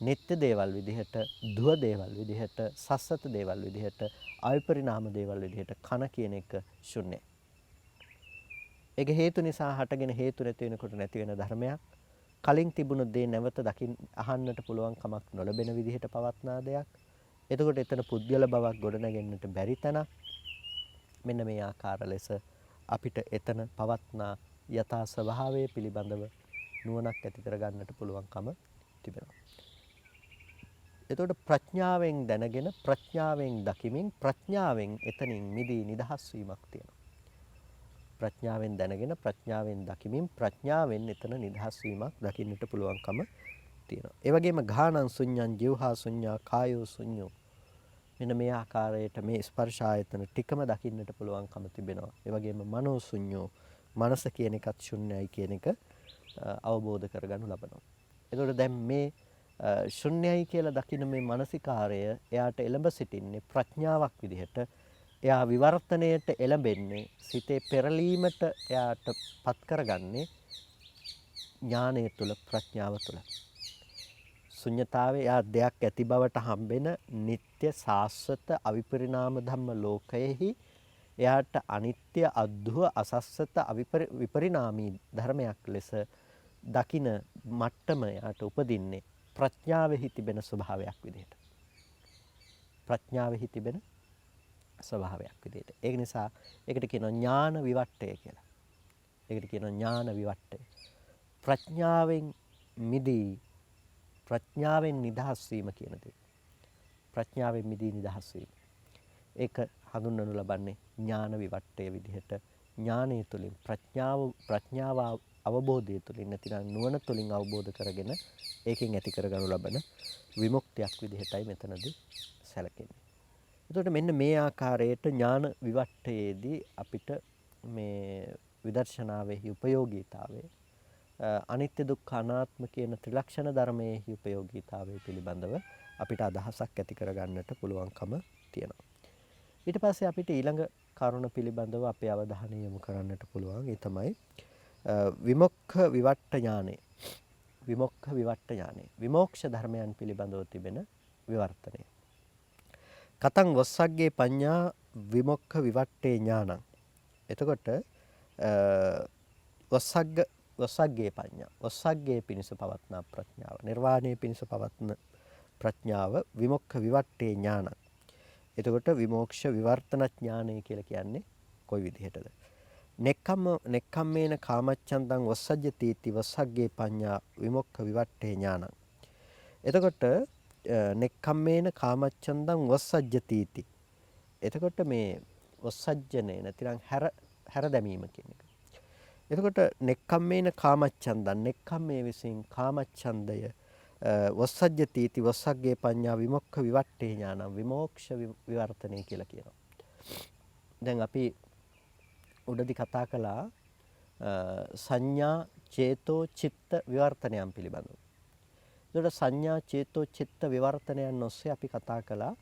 නිත්‍ය දේවල් විදිහට, දුහ දේවල් විදිහට, සස්සත දේවල් විදිහට, අවිපරිණාම දේවල් විදිහට කන කියන එක ශුන්‍යයි. ඒක හේතු නිසා හටගෙන හේතු නැති වෙනකොට නැති වෙන ධර්මයක්. කලින් තිබුණු දේ නැවත අහන්නට පුළුවන් කමක් නොලැබෙන විදිහට පවත්නා දෙයක්. එතකොට එතන පුද්ගල බවක් ගොඩනගෙන්නට බැරි තැනක්. මෙන්න මේ ආකාර ලෙස අපිට එතන පවත්නා යථා ස්වභාවය පිළිබඳව නුවණක් ඇති කරගන්නට පුළුවන්කම තිබෙනවා. එතකොට ප්‍රඥාවෙන් දැනගෙන ප්‍රඥාවෙන් දකිමින් ප්‍රඥාවෙන් එතනින් මිදී නිදහස් වීමක් තියෙනවා. ප්‍රඥාවෙන් දැනගෙන ප්‍රඥාවෙන් දකිමින් ප්‍රඥාවෙන් එතන නිදහස් වීමක් දකින්නට පුළුවන්කම තියෙනවා. ඒ වගේම ඝානං ශුඤ්ඤං ජීවහා ශුඤ්ඤා කායෝ ශුඤ්ඤෝ. මෙන්න මේ ආකාරයට මේ ස්පර්ශ ආයතන ටිකම දකින්නට පුළුවන්කම තිබෙනවා. ඒ වගේම මනෝ ශුඤ්ඤෝ. මනස කියන එකත් ශුන්‍යයි කියන එක අවබෝධ කරගනු ලබනවා. එතකොට දැන් මේ ශුන්‍යයි කියලා දකින්න මේ මානසිකාරය එයාට එළඹ සිටින්නේ ප්‍රඥාවක් විදිහට. එයා විවර්තනයට එළඹෙන්නේ සිතේ පෙරලීමට එයාට පත් කරගන්නේ ඥානය තුළ ප්‍රඥාව තුළ. ශුන්‍යතාවේ එයා දෙයක් ඇති බවට හම්බෙන නিত্য සාස්වත අවිපරිණාම ධම්ම ලෝකයේහි එයාට අනිත්‍ය අද්දුව අසස්සත විපරිණාමී ධර්මයක් ලෙස දකින මට්ටම එයාට උපදින්නේ ප්‍රඥාවෙහි තිබෙන ස්වභාවයක් විදිහට. ප්‍රඥාවෙහි තිබෙන ස්වභාවයක් විදිහට. ඒක නිසා ඒකට කියනවා ඥාන විවට්ටය කියලා. ඒකට කියනවා ඥාන විවට්ටය. ප්‍රඥාවෙන් මිදී ප්‍රඥාවෙන් නිදහස් වීම කියන දේ. ප්‍රඥාවෙන් මිදී නිදහස් වීම. ඒක හඳුන්වනු ලබන්නේ ඥාන විවට්ටය විදිහට. ඥානය තුළින් ප්‍රඥාව අවබෝධය තුළින් නැතිනම් නුවණ තුළින් අවබෝධ කරගෙන ඒකෙන් ඇති කරගනු ලබන විමුක්තියක් විදිහටයි මෙතනදී සැලකෙන්නේ. එතකොට මෙන්න මේ ආකාරයට ඥාන විවට්ටයේදී අපිට මේ විදර්ශනාවෙහි උපයෝගීතාවය අනිත්‍ය දුක්ඛ අනාත්ම කියන ත්‍රිලක්ෂණ ධර්මයේහි උපයෝගීතාවය පිළිබඳව අපිට අදහසක් ඇති කරගන්නට පුළුවන්කම තියෙනවා. ඊට පස්සේ අපිට ඊළඟ කරුණ පිළිබඳව අපේ අවධානය යොමු කරන්නට පුළුවන්. ඒ තමයි විමුක්ඛ විවට්ට ඥානෙ. විමුක්ඛ විවට්ට ඥානෙ. විමෝක්ෂ ධර්මයන් පිළිබඳව තිබෙන විවර්තනය. කතං වස්සග්ගේ පඤ්ඤා විමුක්ඛ විවට්ටේ ඥානං. එතකොට වස්සග්ගේ පඤ්ඤා. වස්සග්ගේ පිණිස පවත්නා ප්‍රඥාව. නිර්වාණය පිණිස පවත්න ප්‍රඥාව විමුක්ඛ විවට්ටේ ඥානං. එතකොට විමෝක්ෂ විවර්තන ඥානය කියලා කියන්නේ කොයි විදිහටද? නෙක්ඛම්මේන කාමච්ඡන්දං වස්සජ්ජති වස්සග්ගේ පඤ්ඤා විමුක්ඛ විවට්ටේ ඥානං. එතකොට නෙක්ඛම්මේන කාමච්ඡන්දං වස්සජ්ජති. එතකොට මේ වස්සජ්ජනේ නැතිනම් හැර දැමීම කියන එක. එතකොට නෙක්ඛම්මේන කාමච්ඡන්දං නෙක්ඛම්මේ විසින් කාමච්ඡන්දය වස්සජ්ජති වස්සග්ගේ පඤ්ඤා විමුක්ඛ විවට්ටේ ඥානං විමෝක්ෂ විවර්තනය කියලා කියනවා. දැන් අපි උඩදී කතා කළා සංඥා චේතෝ චිත්ත විවර්තනයන් පිළිබඳව. එතකොට සංඥා චේතෝ චිත්ත විවර්තනයන් ඔස්සේ අපි කතා කළා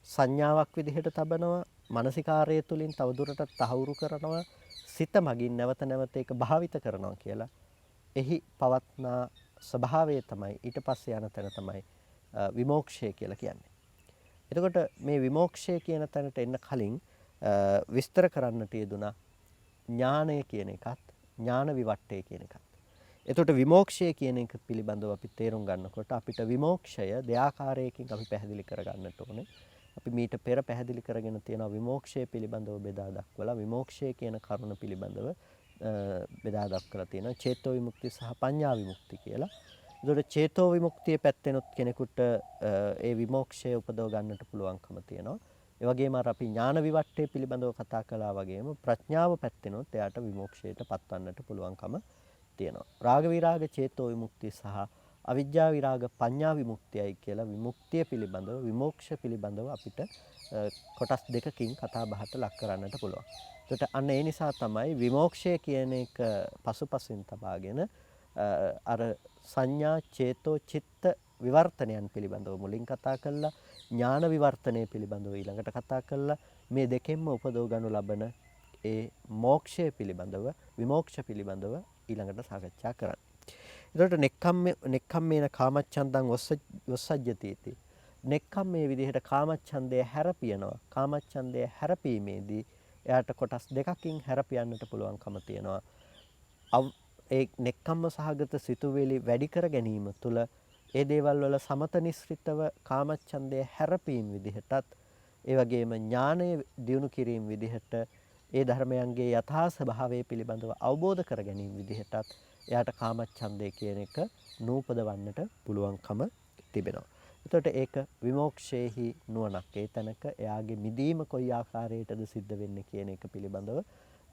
සංඥාවක් විදිහට තබනවා මානසිකාරය තුලින් තවදුරටත් තහවුරු කරනවා සිත මගින් නැවත නැවත ඒක භාවිත කරනවා කියලා. එහි පවත්නා ස්වභාවය තමයි ඊට පස්සේ යන තැන තමයි විමෝක්ෂය කියලා කියන්නේ. එතකොට මේ විමෝක්ෂය කියන තැනට එන්න කලින් විස්තර කරන්නට යෙදුනා ඥානය කියන එකත් ඥාන විවට්ටය කියන එකත්. එතකොට විමෝක්ෂය කියන එක පිළිබඳව අපි තේරුම් ගන්නකොට අපිට විමෝක්ෂය දෙආකාරයකින් අපි පැහැදිලි කරගන්නට ඕනේ. අපි මීට පෙර පැහැදිලි කරගෙන තියෙනවා විමෝක්ෂය පිළිබඳව බෙදා දක්වලා විමෝක්ෂය කියන කරුණ පිළිබඳව බෙදා දක්වලා තියෙනවා චේතෝ විමුක්ති සහ පඤ්ඤා විමුක්ති කියලා. ඒතකොට චේතෝ විමුක්තිය පැත්තෙනොත් කෙනෙකුට ඒ විමෝක්ෂය උපදව ගන්නට පුළුවන්කම තියෙනවා. ඒ වගේම අපි ඥාන විවට්ටය පිළිබඳව කතා කළා වගේම ප්‍රඥාව පැත්තෙනොත් එයාට විමෝක්ෂයට පත්වන්නට පුළුවන්කම තියෙනවා. රාග විරාග චේතෝ විමුක්තිය සහ අවිජ්ජා විරාග පඤ්ඤා විමුක්තියයි කියලා විමුක්තිය පිළිබඳව විමෝක්ෂ පිළිබඳව අපිට කොටස් දෙකකින් කතා බහට ලක් කරන්නට පුළුවන්. එතකොට අන්න ඒ නිසා තමයි විමෝක්ෂය කියන එක පසුපසින් තබාගෙන අර සංඥා චේතෝ චිත්ත විවර්තනයන් පිළිබඳව මුලින් කතා කළා ඥාන විවර්තනය පිළිබඳව ඊළඟට කතා කළා මේ දෙකෙන්ම උපදව ගනු ලබන ඒ මෝක්ෂය පිළිබඳව විමෝක්ෂ පිළිබඳව ඊළඟට සාකච්ඡා කරන්න. එතකොට නෙක්ඛම්මේන කාමච්ඡන්දං වස්සජ්ජති. නෙක්ඛම්මේ විදිහට කාමච්ඡන්දය හැරපියනවා. කාමච්ඡන්දය හැරපීමේදී එයාට කොටස් දෙකකින් හැරපියන්නට පුළුවන්කම තියෙනවා. ඒ නෙක්ඛම්ම සහගත සිතුවිලි වැඩි කර ගැනීම තුළ ඒ දේවල් වල සමත නිස්ෘතව කාමච්ඡන්දය හැරපීම විදිහටත් ඒ වගේම ඥානය දියුණු කිරීම විදිහට ඒ ධර්මයන්ගේ යථා ස්වභාවය පිළිබඳව අවබෝධ කර ගැනීම විදිහටත් එයාට කාමච්ඡන්දය කියන එක නූපදවන්නට පුළුවන්කම තිබෙනවා. එතකොට ඒක විමෝක්ෂයේහි නුවණක්. ඒ තැනක එයාගේ මිදීම කොයි ආකාරයටද සිද්ධ වෙන්නේ කියන එක පිළිබඳව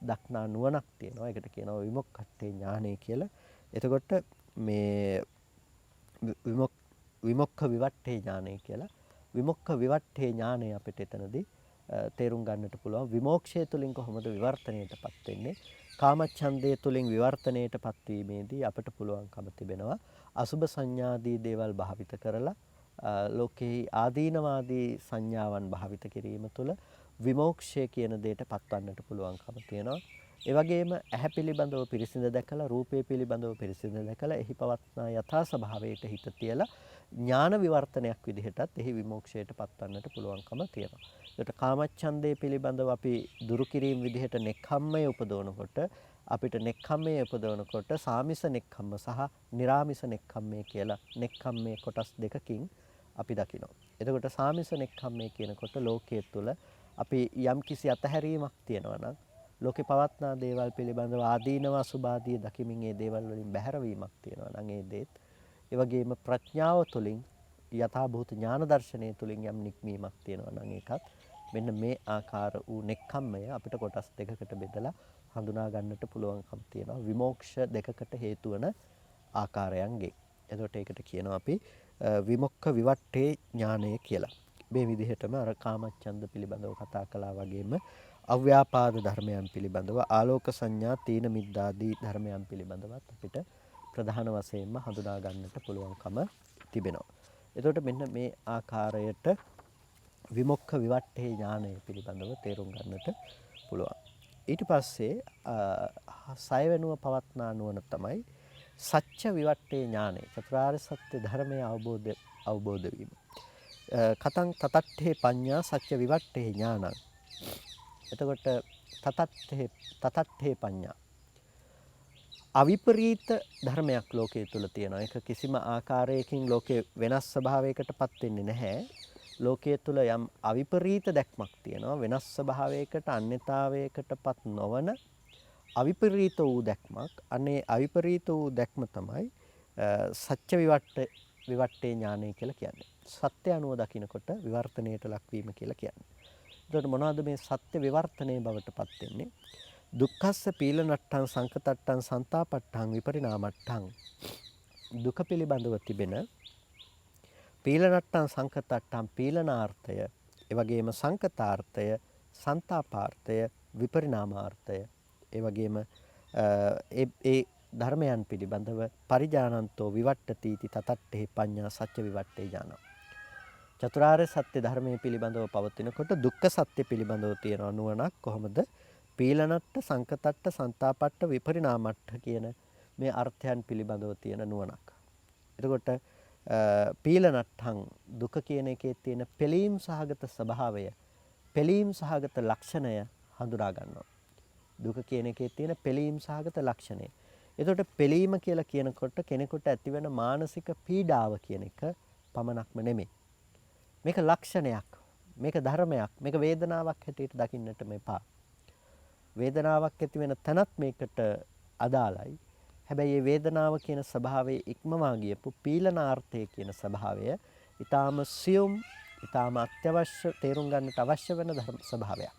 දක්නා නුවණක් තියෙනවා. ඒකට කියනවා විමුක්ඛට්ඨේ ඥානය කියලා. එතකොට මේ විමුක්ඛ විවට්ඨේ ඥානය කියලා. විමුක්ඛ විවට්ඨේ ඥානය අපිට එතනදී තේරුම් ගන්නට පුළුවන්. විමෝක්ෂය තුලින් කොහොමද විවර්තනයටපත් වෙන්නේ? කාමච්ඡන්දය තුලින් විවර්තනයටපත් වීමේදී අපිට පුළුවන්කම තිබෙනවා අසුබ සංඥාදී දේවල් භාවිත කරලා ලෝකේ ආදීනවාදී සංඥාවන් භාවිත කිරීම තුළ විමෝක්ෂය කියන දෙයට පත්වන්නට පුළුවන්කම තියෙනවා. ඒ වගේම ඇහැ පිළිබඳව පිරිසිඳ දැකලා රූපය පිළිබඳව පිරිසිඳ දැකලා එහි පවත්නා යථා ස්වභාවයට හිත තියලා ඥාන විවර්තනයක් විදිහටත් එහි විමෝක්ෂයට පත්වන්නට පුළුවන්කම තියෙනවා. ඒකට කාමච්ඡන්දය පිළිබඳව අපි දුරු කිරීම විදිහට නෙක්ඛම්මය උපදවනකොට අපිට නෙක්ඛම්මය උපදවනකොට සාමිස නෙක්ඛම්ම සහ නිරාමිස නෙක්ඛම්මය කියලා නෙක්ඛම්මේ කොටස් දෙකකින් අපි දකිනවා. එතකොට සාමිස නෙක්ඛම්මය කියනකොට ලෝකයේ තුල අපි යම් කිසි අතහැරීමක් තියනවා නම් ලෝකේ පවත්නා දේවල් පිළිබඳව ආදීනව අසුභාදී දකිමින් ඒ දේවල් වලින් බැහැරවීමක් තියෙනවා නම් ඒ දේත් ඒ වගේම ප්‍රඥාව තුළින් යථාභූත ඥාන දර්ශනය තුළින් යම් නික්මීමක් තියෙනවා නම් ඒකත් මෙන්න මේ ආකාර වූ නෙක්ඛම්මය අපිට කොටස් දෙකකට බෙදලා හඳුනා ගන්නට පුළුවන්කම් තියෙනවා විමෝක්ෂ දෙකකට හේතු වන ආකාරයන්ගෙන්. එතකොට ඒකට කියනවා අපි විමුක්ඛ විවට්ඨේ ඥානය කියලා. මේ විදිහටම අර කාමච්ඡන්ද පිළිබඳව කතා කළා වගේම අව්‍යාපාද ධර්මයන් පිළිබඳව ආලෝක සංඥා තීන මිද්දාදී ධර්මයන් පිළිබඳවත් අපිට ප්‍රධාන වශයෙන්ම හඳුනා ගන්නට පුළුවන්කම තිබෙනවා. එතකොට මෙන්න මේ ආකාරයට විමුක්ඛ විවට්ඨේ ඥානය පිළිබඳව තේරුම් ගන්නට පුළුවන්. ඊට පස්සේ 6 වෙනුව පවත්නා නුවණ තමයි සත්‍ය විවට්ඨේ ඥානය. චතුරාර්ය සත්‍ය ධර්මය අවබෝධ වීම. කතං තතට්ඨේ පඤ්ඤා සත්‍ය විවට්ඨේ ඥානං. එතකොට තතට්ඨේ පඤ්ඤා අවිපරීත ධර්මයක් ලෝකයේ තුල තියෙනවා. ඒක කිසිම ආකාරයකින් ලෝකේ වෙනස් ස්වභාවයකටපත් වෙන්නේ නැහැ. ලෝකයේ තුල යම් අවිපරීත දැක්මක් තියෙනවා. වෙනස් ස්වභාවයකට අන්‍යතාවයකටපත් නොවන අවිපරීත වූ දැක්මක්. අනේ අවිපරීත වූ දැක්ම තමයි සත්‍ය විවට්ඨේ ඥානය කියලා කියන්නේ. සත්‍ය අනුව දකිනකොට විවර්තනයට ලක්වීම කියලා කියන්නේ. එතකොට මොනවද මේ සත්‍ය විවර්තනයේ බවටපත් වෙන්නේ? දුක්ඛස්ස පීලනට්ඨං සංකතට්ඨං සන්තාපට්ඨං විපරිණාමට්ඨං. දුක පිළිබඳව තිබෙන පීලනට්ඨං සංකතට්ඨං පීලනාර්ථය, ඒ වගේම සංකතාර්ථය, සන්තාපාර්ථය, විපරිණාමාර්ථය, ඒ වගේම ඒ ධර්මයන් පිළිබඳව පරිජානන්තෝ විවට්ඨති තතට්ඨේ පඤ්ඤා සත්‍ය විවට්ඨේ ඥානං. චතුරාර්ය සත්‍ය ධර්මයේ පිළිබඳව පවතිනකොට දුක්ඛ සත්‍ය පිළිබඳව තියෙන නුවණක් කොහොමද? පීලනට්ඨ සංකතට්ඨ සන්තාපට්ඨ විපරිණාමට්ඨ කියන මේ අර්ථයන් පිළිබඳව තියෙන නුවණක්. එතකොට පීලනට්ඨං දුක කියන එකේ තියෙන පෙලීම් සහගත ස්වභාවය, පෙලීම් සහගත ලක්ෂණය හඳුනා ගන්නවා. දුක කියන එකේ තියෙන පෙලීම් සහගත ලක්ෂණය. එතකොට පෙලීම කියලා කියනකොට කෙනෙකුට ඇතිවෙන මානසික පීඩාව කියන එක පමණක්ම නෙමෙයි. මේක ලක්ෂණයක්, මේක ධර්මයක්, මේක වේදනාවක් හැටියට දකින්නට මෙපා. වේදනාවක් ඇති වෙන තැනත් මේකට අදාළයි. හැබැයි මේ වේදනාව කියන ස්වභාවයේ ඉක්මවා ගියපු පීලනාර්ථය කියන ස්වභාවය ඊටාම සියුම්, ඊටාම අත්‍යවශ්‍ය තේරුම් ගන්නට අවශ්‍ය වෙන ධර්ම ස්වභාවයක්.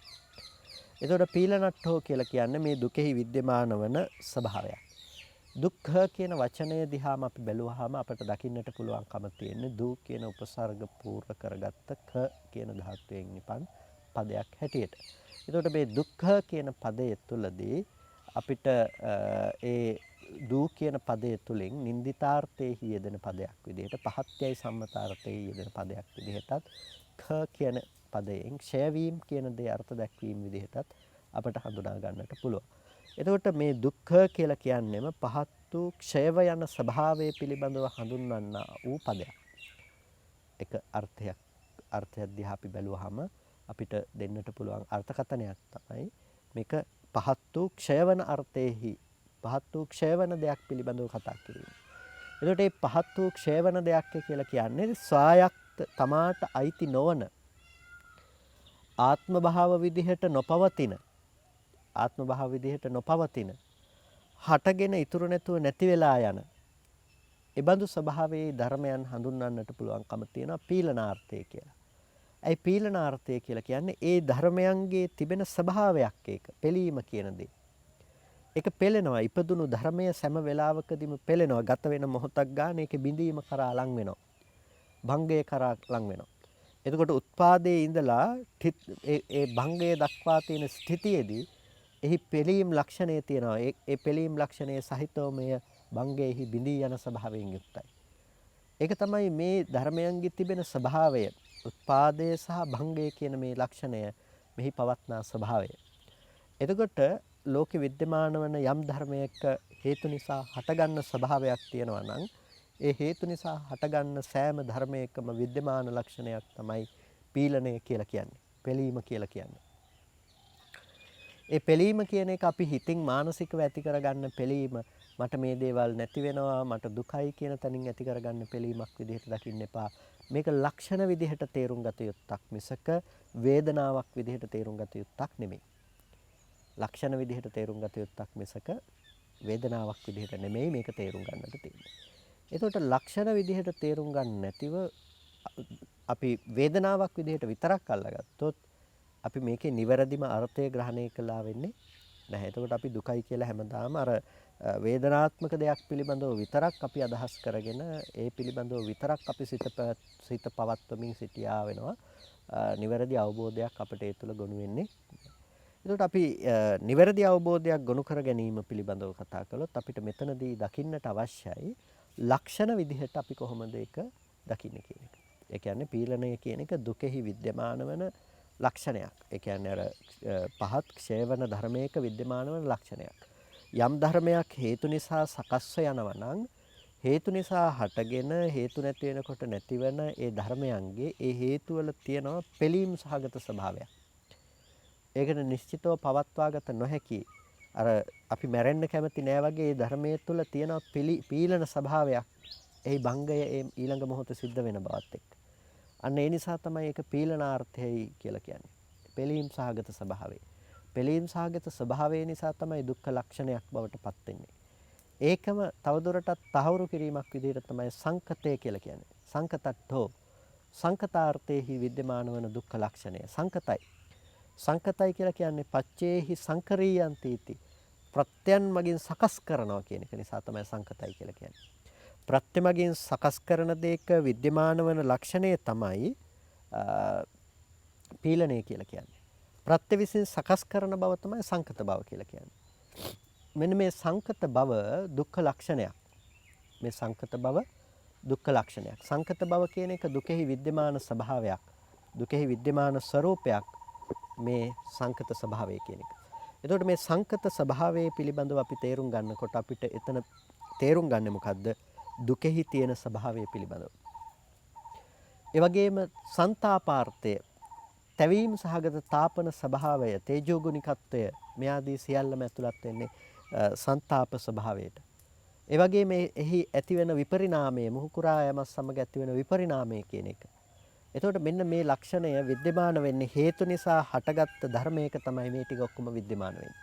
එතකොට පීලනට්ඨෝ කියලා කියන්නේ මේ දුකෙහි විද්‍යමාන වන ස්වභාවයක්. දුක්ඛ කියන වචනය දිහාම අපි බැලුවාම අපට දකින්නට පුළුවන්කම තියෙන්නේ දු කියන උපසර්ග පූර්ව කරගත්ත ක කියන ධාතුවෙන් නිපන් පදයක් හැටියට. එතකොට මේ දුක්ඛ කියන පදය තුලදී අපිට ඒ දු කියන පදය තුලින් නින්දිතාර්ථයේ යෙදෙන පදයක් විදිහට පහත්යයි සම්මතාර්ථයේ යෙදෙන පදයක් විදිහටත් ක කියන පදයෙන් ක්ෂය වීම කියන දේ අර්ථ දැක්වීම විදිහටත් අපට හඳුනා ගන්නට පුළුවන්. එතකොට මේ දුක්ඛ කියලා කියන්නේම පහත් වූ ක්ෂයව යන ස්වභාවය පිළිබඳව හඳුන්වන්නා වූ පදයක්. එක අර්ථයක් දිහා අපි බැලුවාම අපිට දෙන්නට පුළුවන් අර්ථකථනයක් තමයි මේක පහත් වූ ක්ෂයවන අර්ථයේහි පහත් වූ ක්ෂයවන දෙයක් පිළිබඳව කතා කිරීම. එතකොට මේ පහත් වූ ක්ෂයවන දෙයක් කියලා කියන්නේ ස්වායක්ත තමාට අයිති නොවන ආත්ම භාව විදිහට නොපවතින හටගෙන ඉතුරු නැතුව නැති වෙලා යන ඒබඳු ස්වභාවයේ ධර්මයන් හඳුන්වන්නට පුළුවන්කම තියෙනවා පීලනාර්ථය කියලා. ඒ පීලනාර්ථය කියලා කියන්නේ ඒ ධර්මයන්ගේ තිබෙන ස්වභාවයක් ඒක. පෙලීම කියන දේ. ඒක පෙළෙනවා. ඉපදුණු ධර්මය සෑම වෙලාවකදීම පෙළෙනවා. ගත වෙන මොහොතක් ගන්න ඒකේ බිඳීම කරා ලං වෙනවා. භංගය කරා ලං වෙනවා. එතකොට උත්පාදයේ ඉඳලා ඒ භංගය දක්වා තියෙන ස්ථිතියේදී එහි පෙලීම් ලක්ෂණය තියෙනවා. ඒ පෙලීම් ලක්ෂණයේ සහිතව මෙය භංගයේහි බිඳී යන ස්වභාවයෙන් යුක්තයි. ඒක තමයි මේ ධර්මයන්ගේ තිබෙන ස්වභාවය. උත්පාදය සහ භංගය කියන මේ ලක්ෂණය මෙහි පවත්නා ස්වභාවය. එතකොට ලෝකෙ විද්‍යමාන වන යම් ධර්මයක හේතු නිසා හටගන්න ස්වභාවයක් තියෙනවා නම් ඒ හේතු නිසා හටගන්න සෑම ධර්මයකම විද්‍යමාන ලක්ෂණයක් තමයි පීලනය කියලා කියන්නේ. පෙලීම කියලා කියන්නේ. ඒ පෙලීම කියන එක අපි හිතින් මානසිකව ඇති කරගන්න පෙලීම මට මේ දේවල් නැති වෙනවා මට දුකයි කියන තැනින් ඇති කරගන්න පෙලීමක් විදිහට දකින්න එපා. මේක ලක්ෂණ විදිහට තේරුම් ගත යුත්තක් මිසක වේදනාවක් විදිහට තේරුම් ගත යුත්තක් නෙමෙයි. ලක්ෂණ විදිහට තේරුම් ගත යුත්තක් මිසක වේදනාවක් විදිහට නෙමෙයි මේක තේරුම් ගන්නට තියෙන්නේ. එතකොට ලක්ෂණ විදිහට තේරුම් ගන්න නැතිව අපි වේදනාවක් විදිහට විතරක් අල්ලගත්තොත් අපි මේකේ නිවැරදිම අර්ථය ග්‍රහණය කළා වෙන්නේ නැහැ. එතකොට අපි දුකයි කියලා හැමදාම අර වේදනාත්මක දෙයක් පිළිබඳව විතරක් අපි අදහස් කරගෙන ඒ පිළිබඳව විතරක් අපි සිත පවත්වමින් සිටියා වෙනවා. නිවැරදි අවබෝධයක් අපිට ඒ තුළ ගොනු වෙන්නේ. එතකොට අපි නිවැරදි අවබෝධයක් ගොනු කර ගැනීම පිළිබඳව කතා කළොත් අපිට මෙතනදී දකින්නට අවශ්‍යයි ලක්ෂණ විදිහට අපි කොහොමද ඒක දකින්නේ කියන එක. ඒ කියන්නේ පීලණය කියන එක දුකෙහි विद्यमान වන ලක්ෂණයක්. ඒ කියන්නේ අර පහත් ක්ෂයවන ධර්මයක विद्यमान වන ලක්ෂණයක්. යම් ධර්මයක් හේතු නිසා සකස්ව යනවා නම් හේතු නිසා හටගෙන හේතු නැති වෙනකොට නැතිවෙන ඒ ධර්මයන්ගේ ඒ හේතු වල තියෙන පිළීම් සහගත ස්වභාවයක්. ඒකට නිශ්චිතව පවත්වාගත නොහැකි අර අපි මැරෙන්න කැමති නෑ වගේ ඒ ධර්මයේ තුල තියෙන පීලන ස්වභාවයක්. එහි භංගය ඊළඟ මොහොත සිද්ධ වෙන බවත් එක්ක. අන්න ඒ නිසා තමයි ඒක පීලනාර්ථයයි කියලා කියන්නේ. පිළීම් සහගත ස්වභාවය. පිළීම් සහගත ස්වභාවය නිසා තමයි දුක්ඛ ලක්ෂණයක් බවට පත් වෙන්නේ. ඒකම තවදුරටත් තහවුරු කිරීමක් විදිහට තමයි සංකතය කියලා කියන්නේ. සංකතට්ඨෝ සංකතාර්ථේහි विद्यमान වන දුක්ඛ ලක්ෂණය සංකතයි. සංකතයි කියලා කියන්නේ පච්චේහි සංකරීයන්ති इति. ප්‍රත්‍යයන් මගින් සකස් කරනවා කියන එක නිසා තමයි සංකතයි කියලා කියන්නේ. ප්‍රත්‍ය මගින් සකස් කරන දෙයක विद्यमान වන ලක්ෂණය තමයි පීලණය කියලා කියන්නේ. ප්‍රත්‍ය විසින් සකස් කරන බව තමයි සංකත බව කියලා කියන්නේ. මෙන්න මේ සංකත බව දුක්ඛ ලක්ෂණයක්. මේ සංකත බව දුක්ඛ ලක්ෂණයක්. සංකත බව කියන එක දුකෙහි विद्यमान ස්වභාවයක්. දුකෙහි विद्यमान ස්වરૂපයක්. මේ සංකත ස්වභාවය කියන එක. එතකොට මේ සංකත ස්වභාවය පිළිබඳව අපි තේරුම් ගන්නකොට අපිට එතන තේරුම් ගන්න මොකද්ද? දුකෙහි තියෙන ස්වභාවය පිළිබඳව. ඒ වගේම සංతాපාර්ථය, තැවීම සහගත තාපන ස්වභාවය, තේජෝගුණිකත්වය මේ ආදී සියල්ලම ඇතුළත් වෙන්නේ සංతాප ස්වභාවයට. ඒ වගේම එහි ඇතිවෙන විපරිණාමය, මුහුකුරා යම සමග ඇතිවෙන විපරිණාමය කියන එක. එතකොට මෙන්න මේ ලක්ෂණය विद्यमान වෙන්නේ හේතු නිසා හටගත්ත ධර්මයක තමයි මේ ටික ඔක්කොම विद्यमान වෙන්නේ.